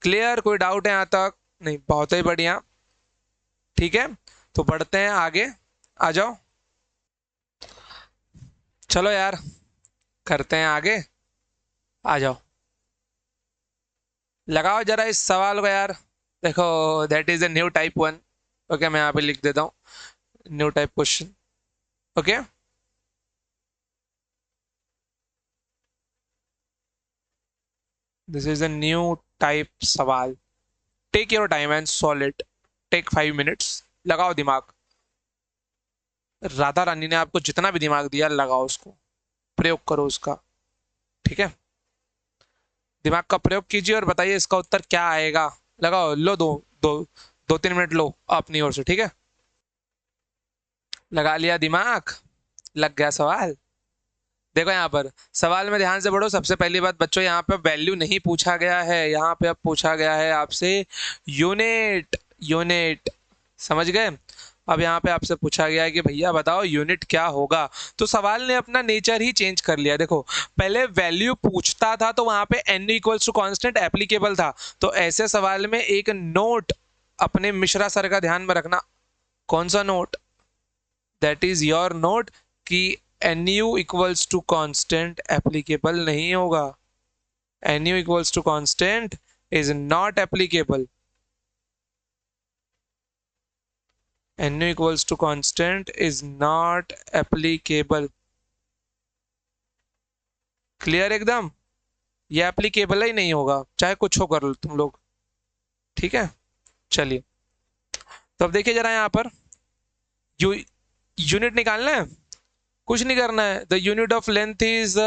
क्लियर? कोई डाउट है यहाँ तक? नहीं, बहुत ही बढ़िया। ठीक है, तो बढ़ते हैं आगे, आ जाओ। चलो यार, करते हैं आगे, आ जाओ। लगाओ जरा इस सवाल को यार। देखो, that is a new type 1। Okay, मैं यहाँ पे लिख देता हूँ new type question. Okay, this is a new type सवाल। Take your time and solve it. Take 5 minutes. लगाओ दिमाग। राधा रानी ने आपको जितना भी दिमाग दिया लगाओ उसको, प्रयोग करो उसका। ठीक है, दिमाग का प्रयोग कीजिए और बताइए इसका उत्तर क्या आएगा। लगाओ, लो दो दो 2-3 मिनट लो अपनी ओर से। ठीक है, लगा लिया दिमाग, लग गया सवाल। देखो यहाँ पर सवाल में ध्यान से पढ़ो। सबसे पहली बात बच्चों, यहाँ पे वैल्यू नहीं पूछा गया है, यहाँ पे अब पूछा गया है आपसे यूनिट। यूनिट, समझ गए? अब यहाँ पे आपसे पूछा गया है कि भैया बताओ यूनिट क्या होगा। तो सवाल ने अपना नेचर ही चेंज कर लिया। देखो, पहले वैल्यू पूछता था तो वहां पे n equals to constant applicable था। तो ऐसे सवाल में एक नोट अपने मिश्रा सर का ध्यान में रखना। कौन सा note? That is your note कि nu equals to constant applicable नहीं होगा। nu equals to constant is not applicable. nu equals to constant is not applicable. Clear एकदम? ये एप्लीकेबल ही नहीं होगा, चाहे कुछ हो कर लो तुम लोग। ठीक है, चलिए। तो अब देखिए जरा यहाँ पर यूनिट निकालना है, कुछ नहीं करना है। The unit of length is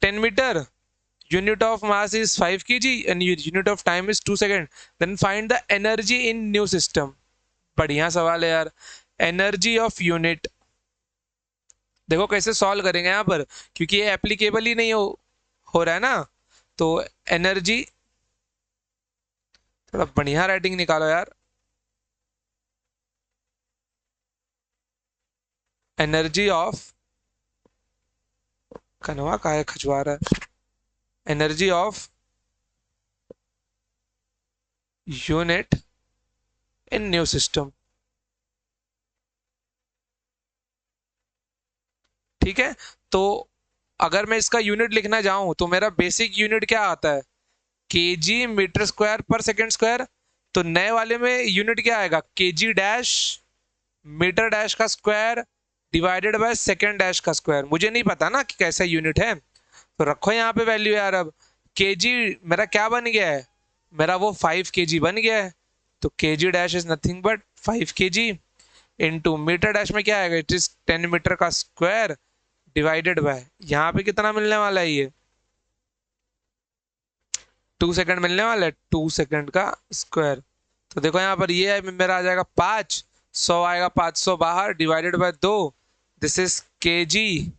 10 metre, unit of mass is 5 kg and unit of time is 2 second. Then find the energy in new system. बढ़िया सवाल है यार। एनर्जी ऑफ यूनिट, देखो कैसे सॉल्व करेंगे यहाँ पर, क्योंकि ये एप्लीकेबल ही नहीं हो रहा है ना। तो एनर्जी, थोड़ा बढ़िया राइटिंग निकालो यार। एनर्जी ऑफ, कनवा का है खजवा रहा है। Energy of unit in new system. ठीक है, तो अगर मैं इसका यूनिट लिखना जाऊं तो मेरा बेसिक यूनिट क्या आता है, केजी मीटर स्क्वायर पर सेकंड स्क्वायर। तो नए वाले में यूनिट क्या आएगा, केजी डैश मीटर डैश का square divided by second dash का स्क्वायर। मुझे नहीं पता ना कि कैसा यूनिट है, तो रखो यहाँ पे वैल्यू यार। अब केजी मेरा क्या बन गया है, मेरा वो 5 kg बन गया है। तो kg dash is nothing but 5 kg into metre dash में क्या आएगा, इट इज 10 मीटर का स्क्वायर डिवाइडेड बाय, यहाँ पे कितना मिलने वाला है, ये 2 सेकंड मिलने वाला है, 2 सेकंड का स्क्वायर। तो देखो यहाँ पर ये मेरा आ जाएगा 5, 100 आएगा 500 बाहर divided by 2, this is kg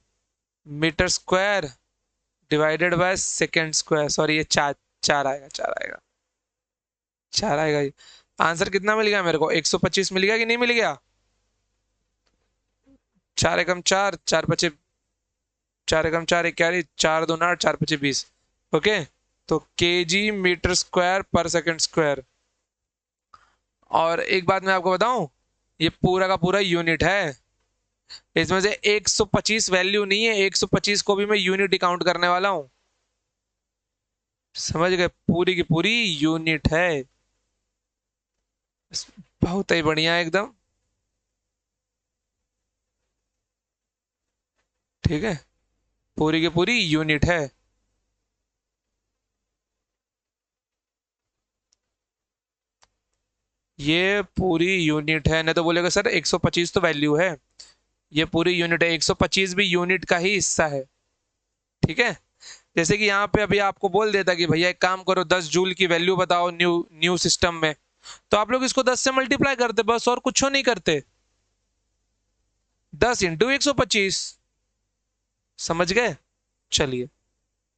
metre square divided by second square. Sorry ये 4 4 आएगा, 4 आएगा, 4 आएगा। ये आंसर कितना मिल गया मेरे को, 125 मिल गया कि नहीं मिल गया। 4 एकम 4, 4 पचे 4 एकम 4 इक्यालीस, 4 दूना 8, 4 पचे 20। ओके, तो केजी मीटर स्क्वायर पर सेकंड स्क्वायर। और एक बात मैं आपको बताऊं, ये पूरा का पूरा यूनिट है। इसमें से 125 वैल्यू नहीं है, 125 को भी मैं यूनिट ही काउंट करने वाला हूं। समझ गए, पूरी की पूरी यूनिट है। बहुत ही बढ़िया एकदम। ठीक है, पूरी की पूरी यूनिट है। ये पूरी यूनिट है, नहीं तो बोलेगा सर 125 तो वैल्यू है। ये पूरी यूनिट है, 125 भी यूनिट का ही हिस्सा है। ठीक है, जैसे कि यहाँ पे अभी आपको बोल देता कि भैया एक काम करो, 10 जूल की वैल्यू बताओ न्यू न्यू सिस्टम में, तो आप लोग इसको 10 से मल्टीप्लाई करते बस, और कुछ नहीं करते। 10 इंटू 125। समझ गए, चलिए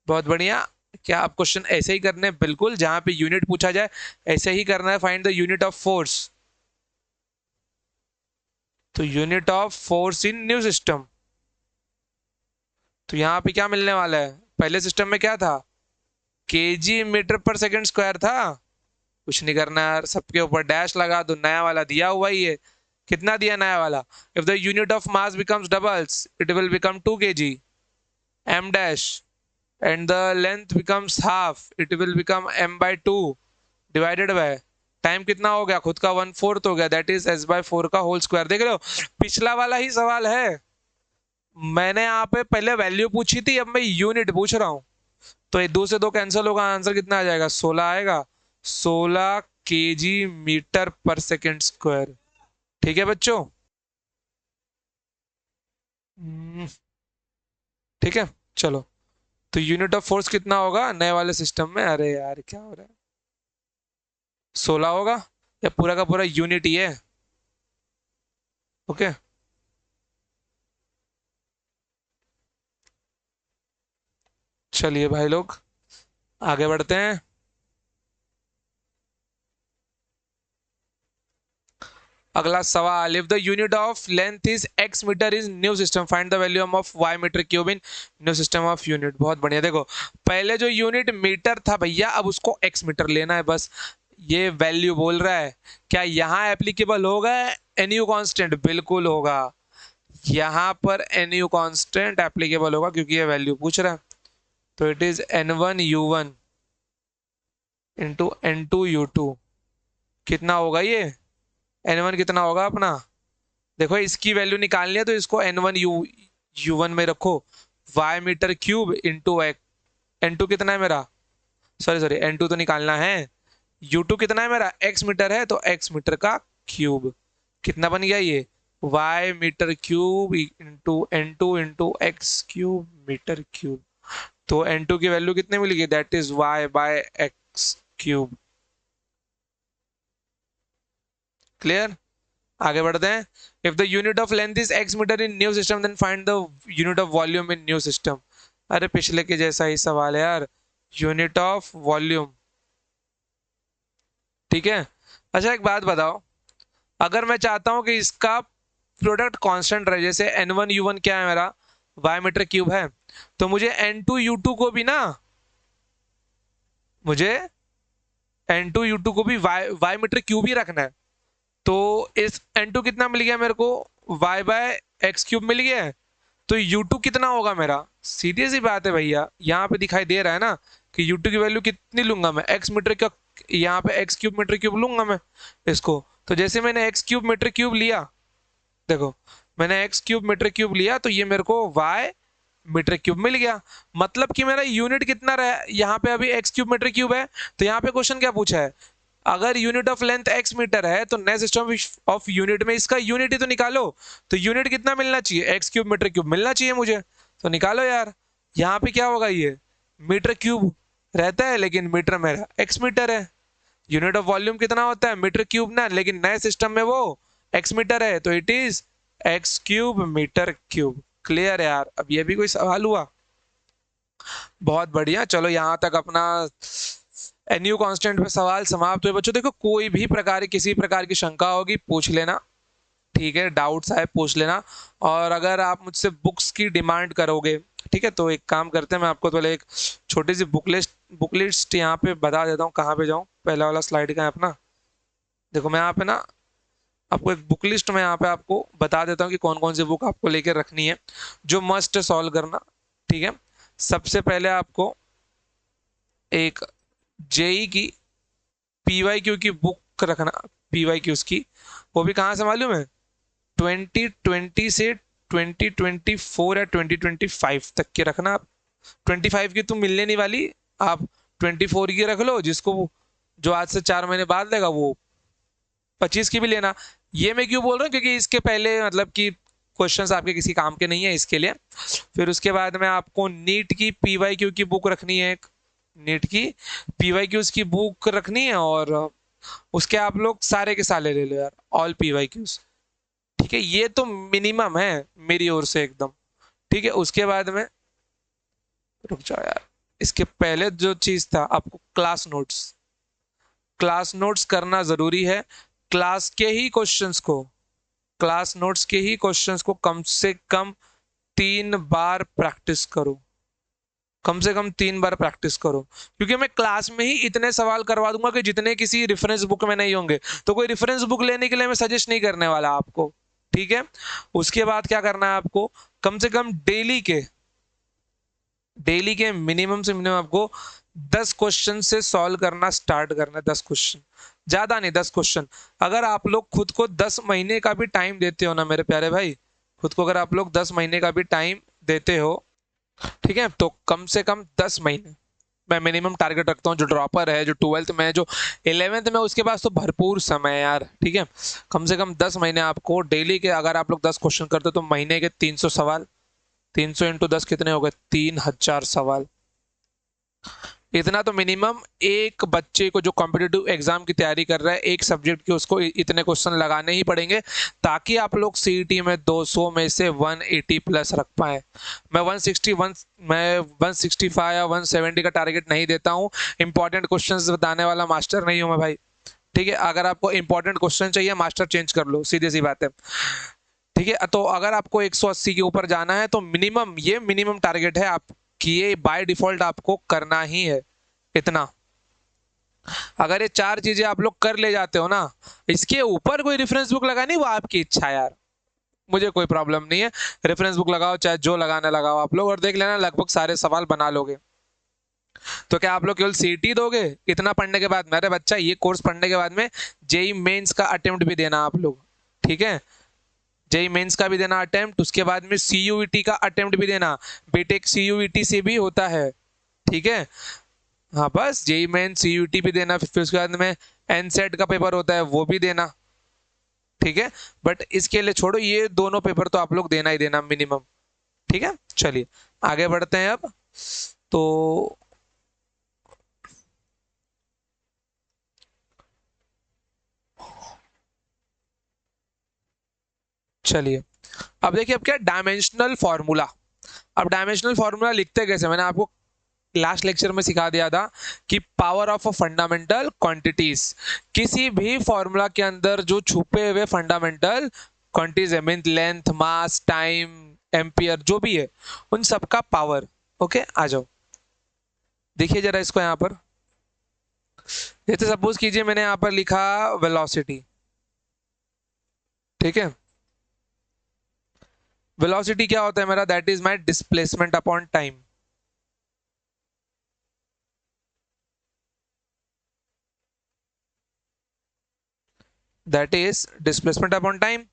बहुत बढ़िया। क्या आप क्वेश्चन ऐसे ही करने, बिल्कुल जहां पे यूनिट पूछा जाए ऐसे ही करना है। Find the unit of force. तो unit of force in new system, तो यहाँ पे क्या मिलने वाला है, पहले सिस्टम में क्या था, केजी मीटर पर सेकंड स्क्वायर था। कुछ नहीं करना यार, सबके ऊपर डैश लगा दो, नया वाला दिया हुआ ही है। कितना दिया नया वाला, if the unit of mass becomes doubles it will become 2 kg m dash and the length becomes half it will become m/2 divided by time कितना हो गया, खुद का 1/4 हो गया, दैट इज s/4 का होल स्क्वायर। देख रहे हो, पिछला वाला ही सवाल है। मैंने यहाँ पे पहले वैल्यू पूछी थी, अब मैं यूनिट पूछ रहा हूँ। तो ये 2 से 2 कैंसिल होगा, आंसर कितना आ जाएगा, 16 आएगा। 16 kg मीटर पर सेकेंड स्क्वायर। ठीक है बच्चों, ठीक है, चलो। तो यूनिट ऑफ फोर्स कितना होगा नए वाले सिस्टम में, अरे यार क्या हो रहा है, 16 होगा, या पूरा का पूरा यूनिट ही है। ओके, चलिए भाई लोग आगे बढ़ते हैं। अगला सवाल, if the unit of length is x metre is new system find the value of y metre cube in new system of unit. बहुत बढ़िया, देखो पहले जो यूनिट मीटर था भैया, अब उसको x मीटर लेना है बस। ये वैल्यू बोल रहा है, क्या यहाँ एप्लीकेबल होगा एनयू कांस्टेंट, बिल्कुल होगा। यहाँ पर एनयू कांस्टेंट एप्लीकेबल होगा क्योंकि ये वैल्यू पूछ रहा है। तो it is n1u1 into n2u2। कितना होगा ये, n1 कितना होगा अपना, देखो इसकी वैल्यू निकालनी है तो इसको n1u1 में रखो, y metre cube into x. n2 कितना है मेरा, सॉरी सॉरी n2 तो निकालना है, u2 कितना है मेरा, x मीटर है तो x मीटर का क्यूब। कितना बन गया ये, y metre cube into n2 into x cube metre cube. तो n2 की वैल्यू कितने मिलेगी, that is y by x cube. Clear, आगे बढ़ते हैं। If the unit of length is x metre in new system then find the unit of volume in new system. अरे पिछले के जैसा ही सवाल है यार, यूनिट ऑफ वॉल्यूम। ठीक है, अच्छा एक बात बताओ, अगर मैं चाहता हूं कि इसका प्रोडक्ट कांस्टेंट रहे, जैसे n1u1 क्या है मेरा, y मीटर क्यूब है, तो मुझे n2u2 को भी ना, मुझे n2u2 को भी y मीटर क्यूब ही रखना है। तो इस n2 कितना मिल गया मेरे को, y बाय एक्स क्यूब मिल गया है। तो U2 कितना होगा मेरा, सीधी सी बात है भैया, यहाँ पे दिखाई दे रहा है ना कि U2 की वैल्यू कितनी लूंगा मैं, x मीटर का, यहाँ पे x क्यूब मीटर क्यूब लूंगा मैं इसको। तो जैसे मैंने x क्यूब मीटर क्यूब लिया, देखो मैंने x क्यूब मीटर क्यूब लिया, तो ये मेरे को y मीटर क्यूब मिल गया। मतलब कि मेरा यूनिट कितना रहा, यहाँ पे अभी x क्यूब मीटर क्यूब है, तो यहाँ पे क्वेश्चन क्या पूछा है, अगर unit of length x metre है तो नए सिस्टम ऑफ यूनिट में इसका यूनिट ही तो निकालो। तो यूनिट कितना मिलना चाहिए, x क्यूब मीटर क्यूब मिलना चाहिए मुझे, तो निकालो यार। यहाँ पे क्या होगा, ये मीटर क्यूब रहता है लेकिन मीटर मेरा x मीटर है। यूनिट ऑफ वॉल्यूम कितना होता है, मीटर क्यूब ना, लेकिन नए सिस्टम में वो x मीटर है, तो it is x cube metre cube. Clear यार, अब ये भी कोई सवाल हुआ, बहुत बढ़िया। चलो यहाँ तक अपना एनयू कांस्टेंट पे सवाल समाप्त हुए बच्चों। देखो कोई भी प्रकार किसी प्रकार की शंका होगी पूछ लेना, ठीक है, डाउट्स आए पूछ लेना। और अगर आप मुझसे बुक्स की डिमांड करोगे, ठीक है, तो एक काम करते हैं, मैं आपको पहले एक छोटी सी बुक लिस्ट यहाँ पे बता देता हूँ, कहाँ पे जाऊँ, पहला वाला स्लाइड का है अपना। देखो मैं यहाँ पे ना आपको एक बुक लिस्ट में यहाँ पे आपको बता देता हूँ कि कौन कौन सी बुक आपको लेकर रखनी है जो मस्ट सॉल्व करना, ठीक है। सबसे पहले आपको एक जेई की पीवाईक्यू की बुक रखना, पीवाईक्यूज की, वो भी कहाँ से मालूम है, 2020 से 2024 या 2025 तक की रखना आप। 25 की तो मिलने नहीं वाली, आप 24 की रख लो, जिसको जो आज से 4 महीने बाद लेगा वो 25 की भी लेना। ये मैं क्यों बोल रहा हूँ, क्योंकि इसके पहले मतलब कि क्वेश्चंस आपके किसी काम के नहीं है, इसके लिए। फिर उसके बाद में आपको नीट की पीवाईक्यू की बुक रखनी है, एक नीट की पीवाईक्यूज की बुक रखनी है, और उसके आप लोग सारे के सारे ले लो यार, ऑल पीवाईक्यूज, ठीक है। ये तो मिनिमम है मेरी ओर से एकदम, ठीक है। उसके बाद में रुक जाओ यार, इसके पहले जो चीज था आपको क्लास नोट्स करना जरूरी है। क्लास के ही क्वेश्चंस को क्लास नोट्स के ही क्वेश्चंस को कम से कम 3 बार प्रैक्टिस करो, कम से कम 3 बार प्रैक्टिस करो, क्योंकि मैं क्लास में ही इतने सवाल करवा दूंगा कि जितने किसी रेफरेंस बुक में नहीं होंगे। तो कोई रेफरेंस बुक लेने के लिए मैं सजेस्ट नहीं करने वाला आपको, ठीक है। उसके बाद क्या करना है आपको, कम से कम डेली के मिनिमम से मिनिमम आपको 10 क्वेश्चन से सॉल्व करना स्टार्ट करना है। 10 क्वेश्चन, ज्यादा नहीं, 10 क्वेश्चन। अगर आप लोग खुद को 10 महीने का भी टाइम देते हो ना मेरे प्यारे भाई, खुद को अगर आप लोग 10 महीने का भी टाइम देते हो, ठीक है, तो कम से कम 10 महीने मैं मिनिमम टारगेट रखता हूँ। जो ड्रॉपर है, जो 12th में है, जो 11th में, उसके पास तो भरपूर समय है यार, ठीक है। कम से कम 10 महीने आपको डेली के, अगर आप लोग 10 क्वेश्चन करते हो तो महीने के 300 सवाल, 300 × 10 कितने हो गए, 3000 सवाल। इतना तो मिनिमम एक बच्चे को जो कॉम्पिटिटिव एग्जाम की तैयारी कर रहा है, एक सब्जेक्ट के, उसको इतने क्वेश्चन लगाने ही पड़ेंगे, ताकि आप लोग सीईटी में 200 में से 180 प्लस रख पाए। मैं 165 या 170 का टारगेट नहीं देता हूँ। इंपॉर्टेंट क्वेश्चंस बताने वाला मास्टर नहीं हूँ मैं भाई, ठीक है। अगर आपको इंपॉर्टेंट क्वेश्चन चाहिए, मास्टर चेंज कर लो, सीधी सी बात है, ठीक है। तो अगर आपको 180 के ऊपर जाना है तो मिनिमम, ये मिनिमम टारगेट है आप, कि ये बाय डिफॉल्ट आपको करना ही है इतना। अगर ये 4 चीजें आप लोग कर ले जाते हो ना, इसके ऊपर कोई रेफरेंस बुक लगानी वो आपकी इच्छा है यार, मुझे कोई प्रॉब्लम नहीं है। रेफरेंस बुक लगाओ, चाहे जो लगाना लगाओ आप लोग, और देख लेना लगभग सारे सवाल बना लोगे। तो क्या आप लोग केवल सीटी दोगे इतना पढ़ने के बाद, मेरे बच्चा ये कोर्स पढ़ने के बाद में जेई मेंस का अटेम्प्ट भी देना आप लोग, ठीक है। जेई मेंस का भी देना अटेम्प्ट, उसके बाद में सीयूईटी का अटेम्प्ट भी देना, बीटेक सीयूईटी से भी होता है, ठीक है। हाँ बस जेई मेन सीयूटी भी देना, फिर उसके बाद में एनसेट का पेपर होता है वो भी देना, ठीक है। बट इसके लिए छोड़ो, ये दोनों पेपर तो आप लोग देना ही देना मिनिमम, ठीक है। चलिए आगे बढ़ते हैं अब। तो चलिए अब देखिए, अब क्या डायमेंशनल फॉर्मूला। अब डायमेंशनल फॉर्मूला लिखते कैसे, मैंने आपको लास्ट लेक्चर में सिखा दिया था कि पावर ऑफ फंडामेंटल क्वांटिटीज, किसी भी फॉर्मूला के अंदर जो छुपे हुए फंडामेंटल क्वांटिटीज है, मीन लेंथ, मास, टाइम, एम्पियर, जो भी है, उन सबका पावर। ओके आ जाओ, देखिए जरा इसको यहां पर, जैसे सपोज कीजिए मैंने यहां पर लिखा वेलोसिटी, ठीक है। वेलोसिटी क्या होता है मेरा, that is my displacement upon time. That is displacement upon time.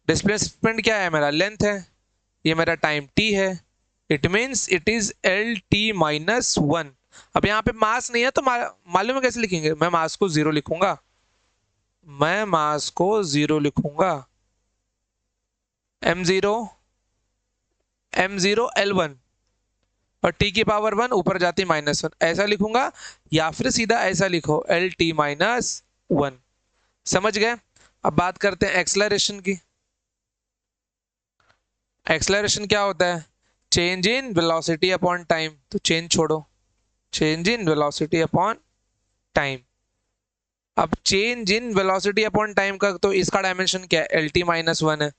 Displacement क्या है मेरा, लेंथ है, ये मेरा टाइम t है, it means it is L t-1। अब यहाँ पे मास नहीं है तो मालूम है कैसे लिखेंगे, मैं मास को जीरो लिखूंगा, मैं मास को जीरो लिखूंगा, m0 L1 और t की पावर 1 ऊपर जाती -1, ऐसा लिखूंगा, या फिर सीधा ऐसा लिखो L t-1। समझ गए। अब बात करते हैं एक्सलरेशन की। एक्सलरेशन क्या होता है, change in velocity upon time, तो चेंज छोड़ो, change in velocity upon time. अब change in velocity upon time का तो इसका डायमेंशन क्या है, L t-1 है,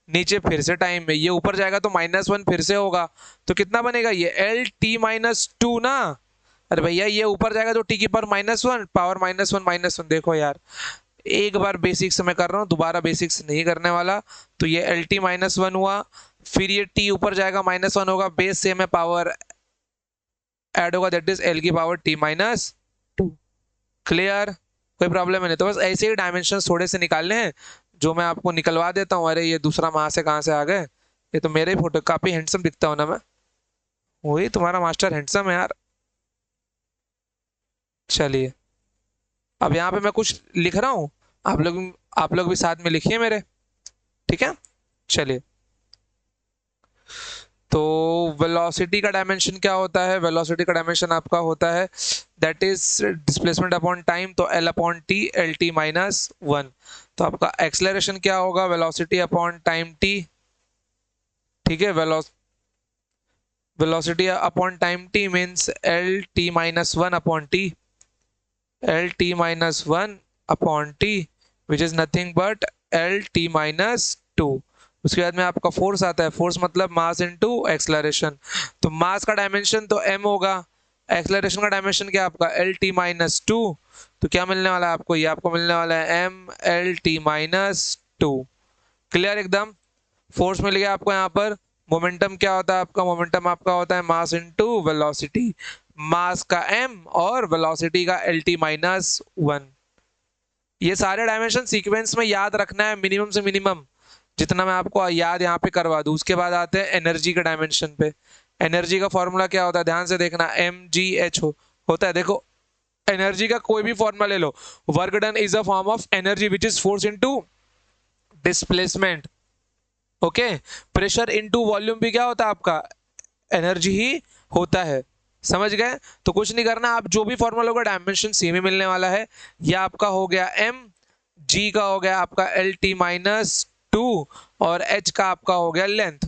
नीचे फिर से टाइम है, ये ऊपर जाएगा तो -1 फिर से होगा, तो कितना बनेगा ये L t-2 ना। अरे भैया ये ऊपर जाएगा तो t की पावर -1 देखो यार, एक बार बेसिक्स में कर रहा हूँ, दोबारा बेसिक्स नहीं करने वाला। तो ये L t-1 हुआ, फिर ये t ऊपर जाएगा -1 होगा, बेस सेम है, पावर ऐड होगा, दैट इज L की पावर t-2। क्लियर, कोई प्रॉब्लम है नहीं। तो बस ऐसे ही डायमेंशन थोड़े से निकालने हैं, जो मैं आपको निकलवा देता हूँ। अरे ये दूसरा वहां से कहाँ से आ गए, ये तो मेरे ही फोटो, काफी हैंडसम दिखता हूँ ना मैं, वही तुम्हारा मास्टर हैंडसम है यार। चलिए, अब यहाँ पे मैं कुछ लिख रहा हूँ, आप लोग भी साथ में लिखिए मेरे, ठीक है। चलिए, तो वेलोसिटी का डायमेंशन क्या होता है, वेलोसिटी का डायमेंशन आपका होता है that is displacement upon time, तो L upon T, L t-1। तो आपका एक्सलरेशन क्या होगा, वेलोसिटी अपॉन टाइम t, ठीक है। Velocity upon time t means L t-1 upon t, L t-1 upon t which is nothing but L t-2। उसके बाद में आपका फोर्स आता है, फोर्स मतलब मास इनटू एक्सलरेशन, तो मास का डायमेंशन तो m होगा, एक्सलरेशन का डायमेंशन क्या आपका L t-2, तो क्या मिलने वाला है आपको, ये आपको मिलने वाला है m L t-2। क्लियर एकदम। फोर्स मिल गया आपको यहाँ पर। मोमेंटम क्या होता है आपका, मोमेंटम आपका होता है मास इनटू वेलोसिटी, मास का m और वेलोसिटी का L t-1। ये सारे डायमेंशन सीक्वेंस में याद रखना है, मिनिमम से मिनिमम, जितना मैं आपको याद यहाँ पे करवा दूं। उसके बाद आते हैं एनर्जी के डायमेंशन पे। एनर्जी का फॉर्मूला क्या होता है, ध्यान से देखना, mgh होता है। देखो, एनर्जी का कोई भी फॉर्मूला ले लो, work done is a form of energy which is force into displacement. Okay, pressure into volume भी क्या होता है आपका, एनर्जी ही होता है। समझ गए। तो कुछ नहीं करना, आप जो भी फॉर्मूला होगा डायमेंशन सेम ही मिलने वाला है। ये आपका हो गया m, g का हो गया आपका L t-2 और h का आपका हो गया लेंथ।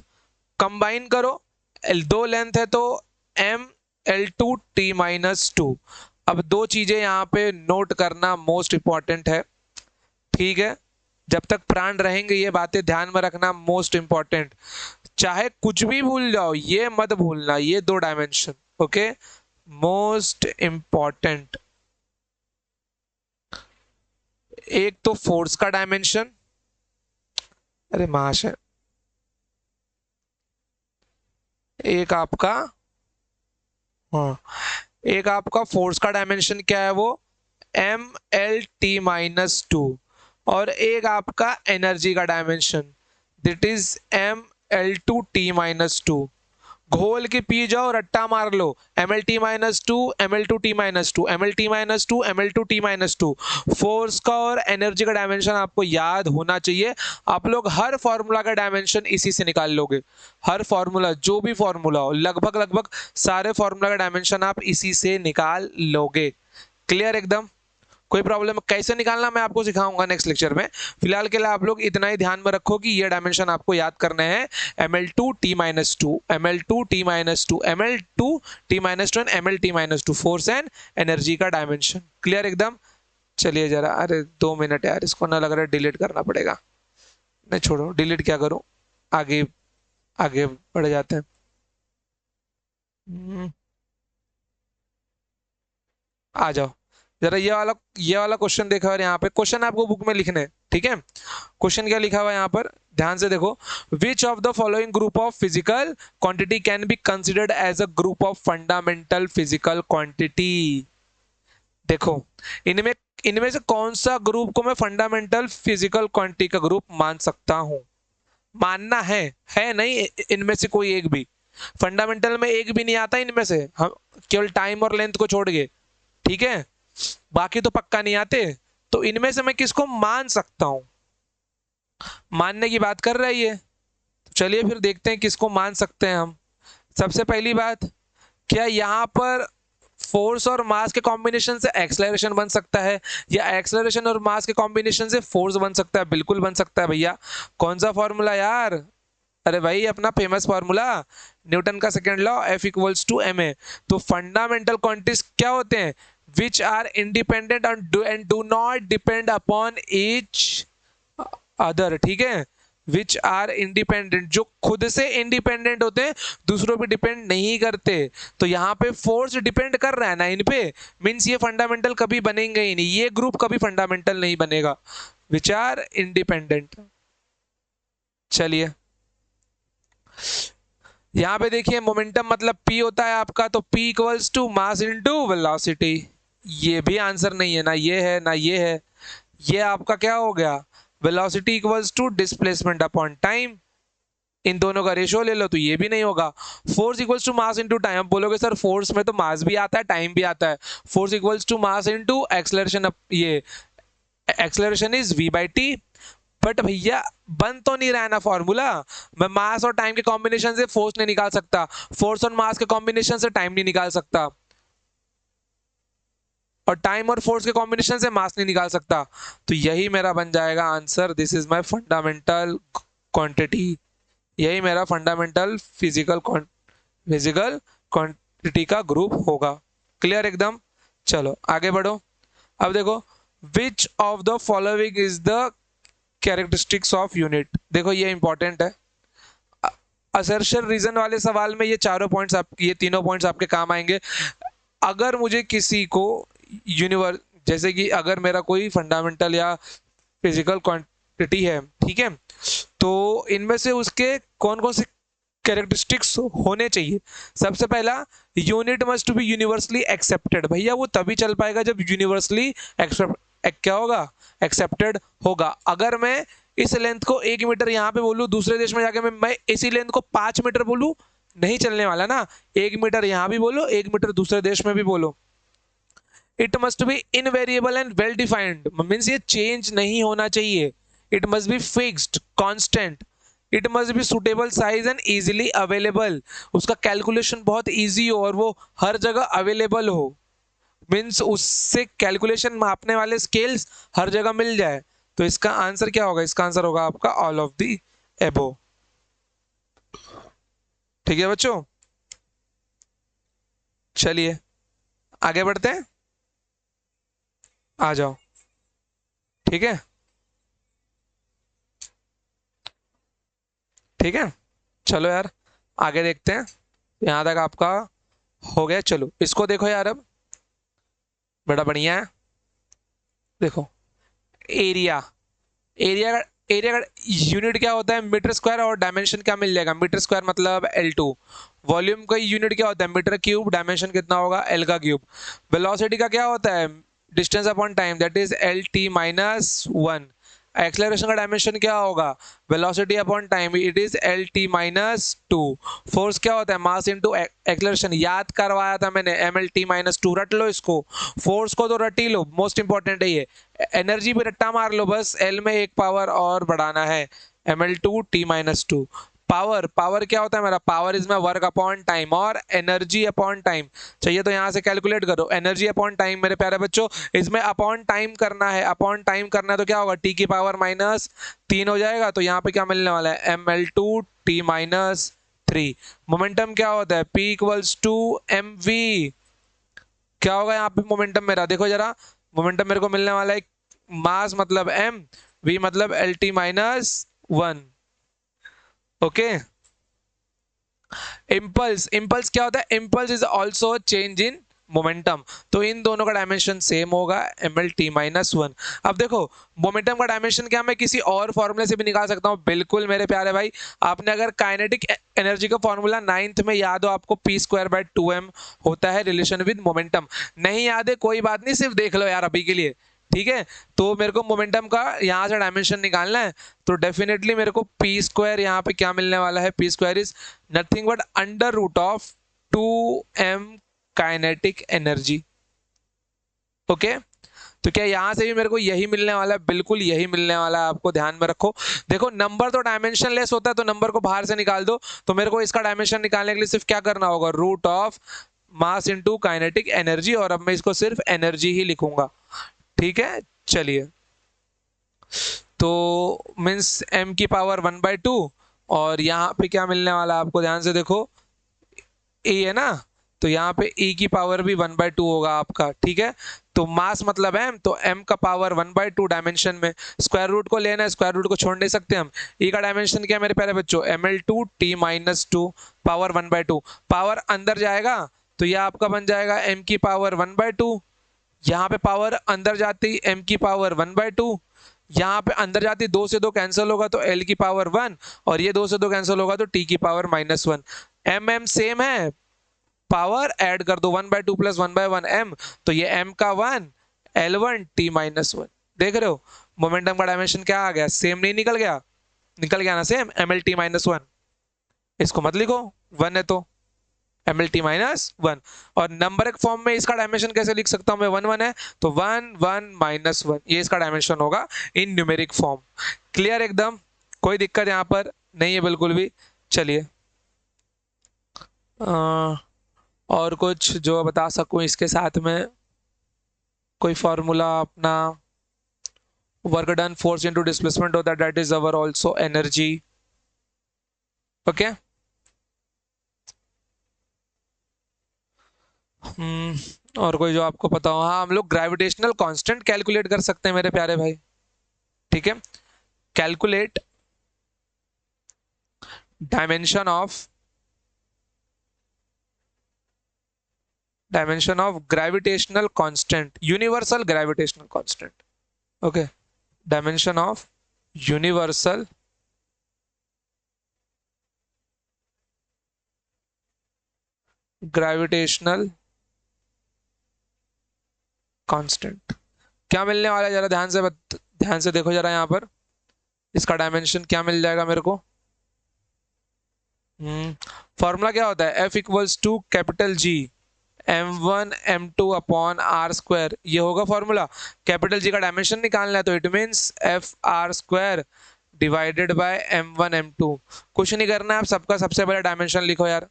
कंबाइन करो, दो लेंथ है तो m L2t-2। अब दो चीजें यहाँ पे नोट करना मोस्ट इंपॉर्टेंट है, ठीक है। जब तक प्राण रहेंगे ये बातें ध्यान में रखना, मोस्ट इंपॉर्टेंट। चाहे कुछ भी भूल जाओ, ये मत भूलना, ये दो डायमेंशन, ओके, मोस्ट इंपॉर्टेंट। एक तो फोर्स का डायमेंशन, अरे महाशय, एक आपका, हाँ, एक आपका फोर्स का डायमेंशन क्या है, वो M L t-2, और एक आपका एनर्जी का dimension that is M L2t-2। घोल के पी जाओ, रट्टा मार लो, ML t-2, ML2t-2, ML t-2, ML2t-2। Force का और एनर्जी का डायमेंशन आपको याद होना चाहिए। आप लोग हर फॉर्मूला का डायमेंशन इसी से निकाल लोगे, हर फॉर्मूला, जो भी फॉर्मूला हो, लगभग लगभग सारे फॉर्मूला का डायमेंशन आप इसी से निकाल लोगे। क्लियर एकदम, कोई प्रॉब्लम, कैसे निकालना मैं आपको सिखाऊंगा नेक्स्ट लेक्चर में। फिलहाल के लिए आप लोग इतना ही ध्यान में रखो कि ये डायमेंशन आपको याद करने हैं, ML2t-2, ML2t-2, ML2t-2 and ML t-2, force and energy का डायमेंशन। क्लियर एकदम। चलिए जरा, अरे 2 मिनट यार, इसको ना लग रहा है डिलीट करना पड़ेगा, नहीं छोड़ो, डिलीट क्या करूं, आगे आगे बढ़ जाते हैं। आ जाओ, जरा ये वाला क्वेश्चन देखो, और यहाँ पे क्वेश्चन आपको बुक में लिखने हैं। ठीक है, क्वेश्चन क्या लिखा हुआ है यहाँ पर, ध्यान से देखो, which of the following group of physical quantity can be considered as a group of fundamental physical quantity. देखो, इनमें इनमें से कौन सा ग्रुप को मैं फंडामेंटल फिजिकल क्वांटिटी का ग्रुप मान सकता हूं, मानना है नहीं, इनमें से कोई एक भी फंडामेंटल में एक भी नहीं आता इनमें से, हम केवल टाइम और लेंथ को छोड़ के, ठीक है, बाकी तो पक्का नहीं आते। तो इनमें से मैं किसको मान सकता हूं, मानने की बात कर रही है, तो चलिए फिर देखते हैं किसको मान सकते हैं हम। सबसे पहली बात, क्या यहाँ पर फोर्स और मास के कॉम्बिनेशन से एक्सेलरेशन बन सकता है, या एक्सेलरेशन और मास के कॉम्बिनेशन से फोर्स बन सकता है? बिल्कुल बन सकता है भैया। कौन सा फॉर्मूला यार, अरे भाई अपना फेमस फॉर्मूला, न्यूटन का second law, F equals to ma। तो फंडामेंटल क्वांटिटीज क्या होते हैं, which are independent and do not depend upon each other, ठीक है, विच आर इंडिपेंडेंट, जो खुद से इंडिपेंडेंट होते हैं, दूसरों पे डिपेंड नहीं करते। तो यहाँ पे फोर्स डिपेंड कर रहा है ना इन पे, मीन्स ये फंडामेंटल कभी बनेंगे ही नहीं, ये ग्रुप कभी फंडामेंटल नहीं बनेगा, विच आर इंडिपेंडेंट। चलिए यहाँ पे देखिए, मोमेंटम मतलब P होता है आपका, तो P equals to mass into velocity. ये भी आंसर नहीं है, ना ये है ना ये है, ये आपका क्या हो गया, velocity equals to displacement upon time. इन दोनों का रेशियो ले लो तो ये भी नहीं होगा। Force equals to mass into time, बोलोगे सर फोर्स में तो मास भी आता है टाइम भी आता है, force equals to mass into acceleration, ये एक्सेलरेशन इज v/t। बट भैया बन तो नहीं रहा है ना फॉर्मूला, मैं मास और टाइम के कॉम्बिनेशन से फोर्स नहीं निकाल सकता, फोर्स और मास के कॉम्बिनेशन से टाइम नहीं निकाल सकता, और टाइम और फोर्स के कॉम्बिनेशन से मास नहीं निकाल सकता। तो यही मेरा बन जाएगा answer, this is my fundamental quantity, यही मेरा फंडामेंटल फिजिकल क्वांटिटी का ग्रुप होगा। क्लियर एकदम। चलो आगे बढ़ो। अब देखो, which of the following is the characteristics of unit, देखो ये इंपॉर्टेंट है, असर्शन रीजन वाले सवाल में ये चारों पॉइंट्स आप, ये तीनों पॉइंट्स आपके काम आएंगे। अगर मुझे किसी को यूनिवर्स, जैसे कि अगर मेरा कोई फंडामेंटल या फिजिकल क्वांटिटी है, ठीक है, तो इनमें से उसके कौन कौन से कैरेक्टरिस्टिक्स होने चाहिए। सबसे पहला, unit must be universally accepted, भैया वो तभी चल पाएगा जब यूनिवर्सली क्या होगा, एक्सेप्टेड होगा। अगर मैं इस लेंथ को 1 मीटर यहाँ पे बोलूँ, दूसरे देश में जाके मैं इसी लेंथ को 5 मीटर बोलूँ, नहीं चलने वाला ना, 1 मीटर यहाँ भी बोलो 1 मीटर दूसरे देश में भी बोलो। It must be invariable and well defined, means ये चेंज नहीं होना चाहिए। It must be fixed constant. It must be suitable size and easily available, उसका कैलकुलेशन बहुत इजी हो और वो हर जगह अवेलेबल हो, मीन्स उससे कैलकुलेशन मापने वाले स्केल्स हर जगह मिल जाए। तो इसका आंसर क्या होगा, इसका आंसर होगा आपका ऑल ऑफ दी एबो। ठीक है बच्चों, चलिए आगे बढ़ते हैं, आ जाओ, ठीक है, ठीक है, चलो यार आगे देखते हैं। यहां तक आपका हो गया, चलो इसको देखो यार, अब बड़ा बढ़िया है। देखो, एरिया, एरिया एरिया का यूनिट क्या होता है, मीटर स्क्वायर, और डायमेंशन क्या मिल जाएगा, मीटर स्क्वायर मतलब L2। वॉल्यूम का यूनिट क्या होता है, मीटर क्यूब, डायमेंशन कितना होगा, L का क्यूब। वेलोसिटी का क्या होता है, distance upon time, that is LT-1। Acceleration का डायमेंशन क्या होगा, velocity upon time, it is LT-2। Force क्या होता है, मास इनटू एक्सेलरेशन, याद करवाया था मैंने, MLT-2, रट लो इसको, फोर्स को तो रट ही लो, मोस्ट इंपॉर्टेंट है ये। एनर्जी भी रट्टा मार लो बस, L में एक पावर और बढ़ाना है, ML2T-2। पावर, पावर क्या होता है मेरा, power is my work upon time, और एनर्जी अपॉन टाइम चाहिए तो यहाँ से कैलकुलेट करो, एनर्जी अपॉन टाइम मेरे प्यारे बच्चों, इसमें अपॉन टाइम करना है, अपॉन टाइम करना है तो क्या होगा, T⁻³ हो जाएगा। तो यहाँ पे क्या मिलने वाला है, ML2T-3। मोमेंटम क्या होता है, P इक्वल्स टू mv, क्या होगा यहाँ पे मोमेंटम मेरा, देखो जरा, मोमेंटम मेरे को मिलने वाला है, मास मतलब m, v मतलब LT-1। ओके, इम्पल्स, इम्पल्स क्या होता है, impulse is also change in momentum, तो इन दोनों का डायमेंशन सेम होगा ml_1। अब देखो मोमेंटम का डायमेंशन क्या मैं किसी और फॉर्मूले से भी निकाल सकता हूँ? बिल्कुल मेरे प्यारे भाई, आपने अगर काइनेटिक एनर्जी का फॉर्मूला 9th में याद हो आपको, p²/2m होता है रिलेशन विद मोमेंटम। नहीं याद है कोई बात नहीं, सिर्फ देख लो यार अभी के लिए, ठीक है। तो मेरे को मोमेंटम का यहाँ से डायमेंशन निकालना है, तो डेफिनेटली मेरे को p² यहाँ पे क्या मिलने वाला है, p² is nothing but √2m kinetic energy. Okay, तो क्या यहाँ से भी मेरे को यही मिलने वाला है? बिल्कुल यही मिलने वाला है, आपको ध्यान में रखो। देखो नंबर तो डायमेंशन लेस होता है, तो नंबर को बाहर से निकाल दो, तो मेरे को इसका डायमेंशन निकालने के लिए सिर्फ क्या करना होगा, √ मास इंटू काइनेटिक एनर्जी, और अब मैं इसको सिर्फ एनर्जी ही लिखूंगा, ठीक है। चलिए, तो मीन्स m की पावर 1/2, और यहाँ पे क्या मिलने वाला है आपको, ध्यान से देखो, e है ना, तो यहाँ पे e की पावर भी 1/2 होगा आपका, ठीक है। तो मास मतलब m, तो m का पावर 1/2 डायमेंशन में, स्क्वायर रूट को लेना है, स्क्वायर रूट को छोड़ नहीं सकते हम। e का डायमेंशन क्या है मेरे प्यारे बच्चों, ml2t-2 पावर 1/2, पावर अंदर जाएगा तो यह आपका बन जाएगा m की पावर 1/2, यहाँ पे पावर अंदर जाती m की पावर 1/2, यहाँ पे अंदर जाती 2 से 2 कैंसिल होगा तो l की पावर 1, और ये 2 से 2 कैंसिल होगा तो t की पावर -1। m सेम है, पावर ऐड कर दो 1/2 प्लस 1/1 m, तो ये m का 1 l1 t-1। देख रहे हो मोमेंटम का डायमेंशन क्या आ गया, सेम नहीं निकल गया? निकल गया ना सेम, ml_1। इसको मत लिखो, 1 है तो ml_1। और नंबरिक फॉर्म में इसका डायमेंशन कैसे लिख सकता हूं मैं, 1 1 है तो 1 1 -1, ये इसका डायमेंशन होगा इन न्यूमेरिक फॉर्म। क्लियर एकदम, कोई दिक्कत यहां पर नहीं है बिल्कुल भी। चलिए और कुछ जो बता सकूं इसके साथ में, कोई फॉर्मूला अपना, work done force into displacement होता है, that is our also energy. Okay, और कोई जो आपको पता हो? हाँ, हम लोग ग्रेविटेशनल कांस्टेंट कैलकुलेट कर सकते हैं मेरे प्यारे भाई, ठीक है। Calculate dimension of gravitational constant, universal gravitational constant. Okay, dimension of universal gravitational constant क्या मिलने वाला है, जरा ध्यान से देखो जरा यहाँ पर, इसका डायमेंशन क्या मिल जाएगा मेरे को। फॉर्मूला क्या होता है, F=G m1m2/r², ये होगा फॉर्मूला। कैपिटल जी का डायमेंशन निकालना है, तो it means FR² divided by m1 m2। कुछ नहीं करना है, आप सबका सबसे पहले डायमेंशन लिखो यार।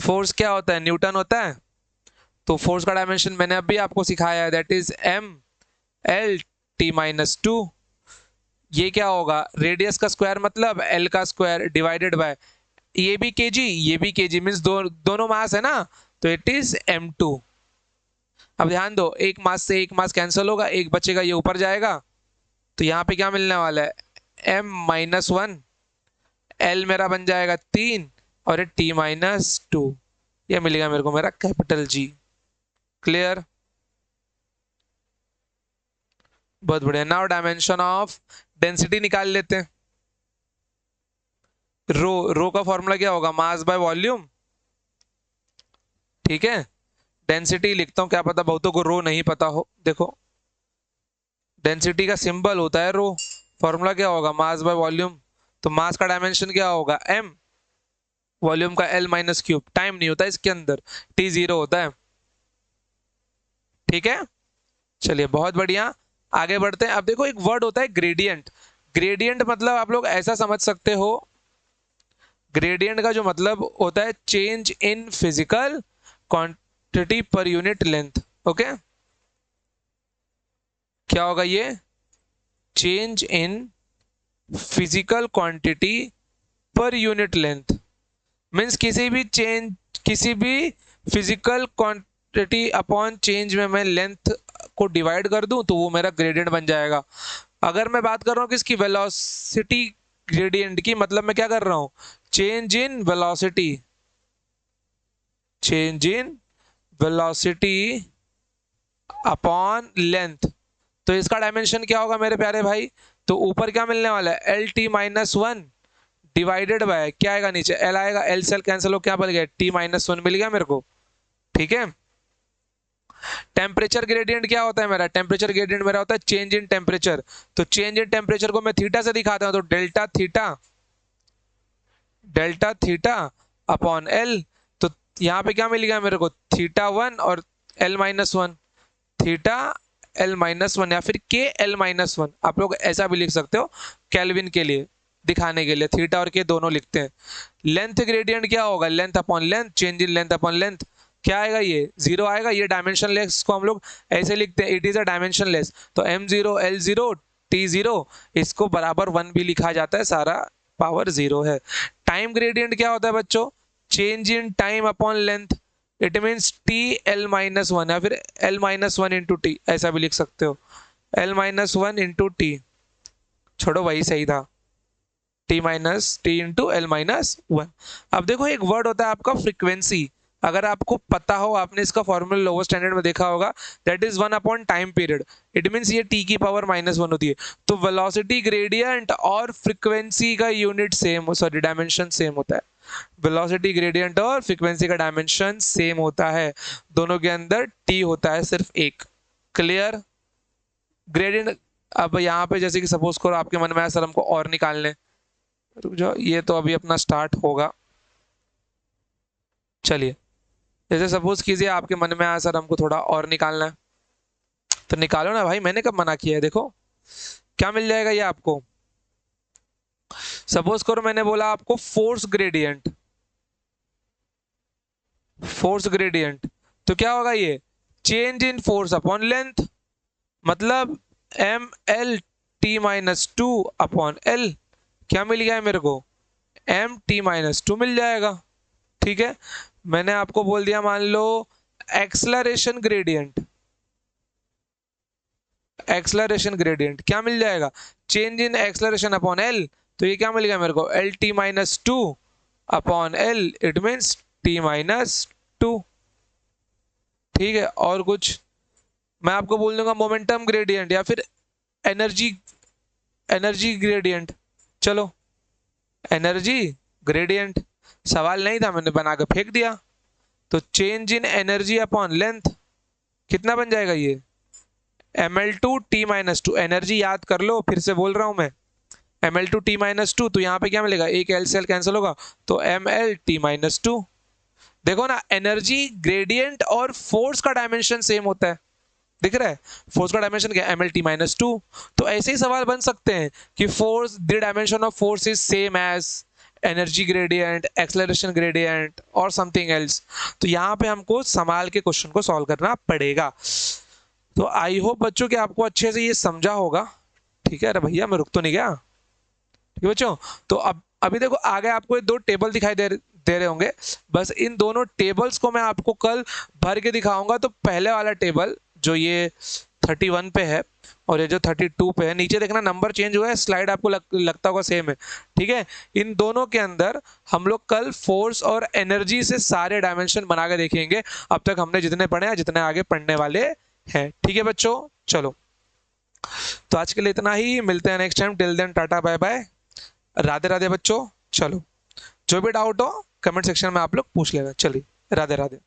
फोर्स क्या होता है, न्यूटन होता है, तो फोर्स का डायमेंशन मैंने अभी आपको सिखाया है, दैट इज ml_t-2। ये क्या होगा, रेडियस का स्क्वायर मतलब l का स्क्वायर डिवाइडेड बाय, ये भी केजी ये भी केजी, मींस दोनों मास है ना, तो इट इज m2। अब ध्यान दो, एक मास से एक मास कैंसिल होगा, एक बचेगा, ये ऊपर जाएगा, तो यहाँ पे क्या मिलने वाला है, m-1, l मेरा बन जाएगा 3, और ये t-2, ये मिलेगा मेरे को मेरा कैपिटल जी। क्लियर, बहुत बढ़िया। नाउ डायमेंशन ऑफ डेंसिटी निकाल लेते हैं। रो का फॉर्मूला क्या होगा, मास बाय वॉल्यूम, ठीक है। डेंसिटी लिखता हूं, क्या पता बहुतों को रो नहीं पता हो। देखो डेंसिटी का सिंबल होता है रो, फॉर्मूला क्या होगा, मास बाय वॉल्यूम, तो मास का डायमेंशन क्या होगा m, वॉल्यूम का l-3, टाइम नहीं होता इसके अंदर, t0 होता है, ठीक है। चलिए बहुत बढ़िया, आगे बढ़ते हैं। अब देखो एक वर्ड होता है ग्रेडियंट। ग्रेडियंट मतलब आप लोग ऐसा समझ सकते हो, ग्रेडियंट का जो मतलब होता है change in physical quantity per unit length. Okay, क्या होगा ये, change in physical quantity per unit length, means किसी भी फिजिकल क्वांटिटी अपॉन चेंज में मैं लेंथ को डिवाइड कर दूं तो वो मेरा ग्रेडियंट बन जाएगा। अगर मैं बात कर रहा हूं कि इसकी वेलोसिटी ग्रेडियंट की, मतलब मैं क्या कर रहा हूं, change in velocity, change in velocity upon length. तो इसका डायमेंशन क्या होगा मेरे प्यारे भाई? तो ऊपर क्या मिलने वाला है? L T minus one divided by क्या आएगा नीचे? एल आएगा, एल सेल कैंसिल हो, क्या बन गया? टी माइनस वन मिल गया मेरे को। ठीक है। टेम्परेचर ग्रेडियंट क्या होता है मेरा? टेम्परेचर ग्रेडियंट मेरा होता है चेंज इन टेम्परेचर। तो चेंज इन टेम्परेचर को मैं थीटा से दिखाता हूं, तो डेल्टा थीटा अपॉन एल। तो यहाँ पे क्या मिल गया मेरे को? थीटा वन और L minus one, theta L minus one, या फिर के एल माइनस वन, आप लोग ऐसा भी लिख सकते हो केल्विन के लिए दिखाने के लिए, थीटा और के दोनों लिखते हैं। लेंथ ग्रेडियंट क्या होगा? Length upon length, change in length upon length, क्या आएगा? ये जीरो आएगा। ये डायमेंशन लेस को हम लोग ऐसे लिखते हैं, it is a dimensionless. तो M zero L zero T zero, इसको बराबर वन भी लिखा जाता है, सारा पावर जीरो है। टाइम ग्रेडियंट क्या होता है बच्चों? Change in time upon length, it means T L minus one, या फिर L minus one into T, ऐसा भी लिख सकते हो, L minus one into T. छोड़ो, वही सही था, T minus T into L minus one. अब देखो एक वर्ड होता है आपका फ्रीक्वेंसी, अगर आपको पता हो, आपने इसका फॉर्मूला लोअर स्टैंडर्ड में देखा होगा, that is one upon time period. It means ये टी की पावर माइनस वन होती है। तो वेलोसिटी ग्रेडियंट और फ्रीक्वेंसी का unit same, sorry dimension same होता है। वेलोसिटी ग्रेडियंट और फ्रीक्वेंसी का डायमेंशन सेम होता है, दोनों के अंदर टी होता है सिर्फ एक। क्लियर? ग्रेडियंट, अब यहाँ पे जैसे कि सपोज करो आपके मन में आया सर हमको और निकालने, रुक जाओ, ये तो अभी अपना स्टार्ट होगा। चलिए, जैसे सपोज कीजिए आपके मन में आया सर हमको थोड़ा और निकालना है, तो निकालो ना भाई, मैंने कब मना किया है? देखो क्या मिल जाएगा ये आपको। सपोज करो मैंने बोला आपको फोर्स ग्रेडियंट, फोर्स ग्रेडियंट, तो क्या होगा ये? Change in force upon length, मतलब M L T minus two upon L, क्या मिल गया है मेरे को? एम टी माइनस टू मिल जाएगा। ठीक है। मैंने आपको बोल दिया, मान लो एक्सलरेशन ग्रेडियंट, एक्सलरेशन ग्रेडियंट क्या मिल जाएगा? Change in acceleration upon L, तो ये क्या मिल गया मेरे को? L T minus two upon L, it means T minus two. ठीक है। और कुछ मैं आपको बोल दूंगा मोमेंटम ग्रेडियंट या फिर एनर्जी, एनर्जी ग्रेडियंट। चलो, एनर्जी ग्रेडियंट, सवाल नहीं था, मैंने बना के फेंक दिया। तो change in energy upon length, कितना बन जाएगा ये? M L two T minus two, energy याद कर लो, फिर से बोल रहा हूं मैं, M L two T minus two, तो यहाँ पे क्या मिलेगा? एक एल से एल कैंसिल होगा, तो M L T minus two. देखो ना, एनर्जी ग्रेडियंट और फोर्स का डायमेंशन सेम होता है, दिख रहा है? फोर्स का डायमेंशन क्या? M L T minus two. तो ऐसे ही सवाल बन सकते हैं कि force, the dimension of force is same as energy gradient, acceleration gradient और समथिंग एल्स। तो यहाँ पे हमको संभाल के क्वेश्चन को सॉल्व करना पड़ेगा। तो आई होप बच्चों कि आपको अच्छे से ये समझा होगा। ठीक है। अरे भैया मैं रुक तो नहीं गया। ठीक है बच्चों, तो अब अभी देखो आगे आपको ये दो टेबल दिखाई दे रहे होंगे, बस इन दोनों टेबल्स को मैं आपको कल भर के दिखाऊंगा। तो पहले वाला टेबल जो ये 31 पे है और ये जो 32 पे है, नीचे देखना नंबर चेंज हुआ है, स्लाइड आपको लगता होगा सेम है। ठीक है। इन दोनों के अंदर हम लोग कल फोर्स और एनर्जी से सारे डायमेंशन बना के देखेंगे। अब तक हमने जितने पढ़े हैं, जितने आगे पढ़ने वाले हैं। ठीक है बच्चों, चलो तो आज के लिए इतना ही, मिलते हैं next time. Till then tata bye bye, Radhe Radhe बच्चों। चलो, जो भी डाउट हो कमेंट सेक्शन में आप लोग पूछ लेना। चलिए, राधे राधे।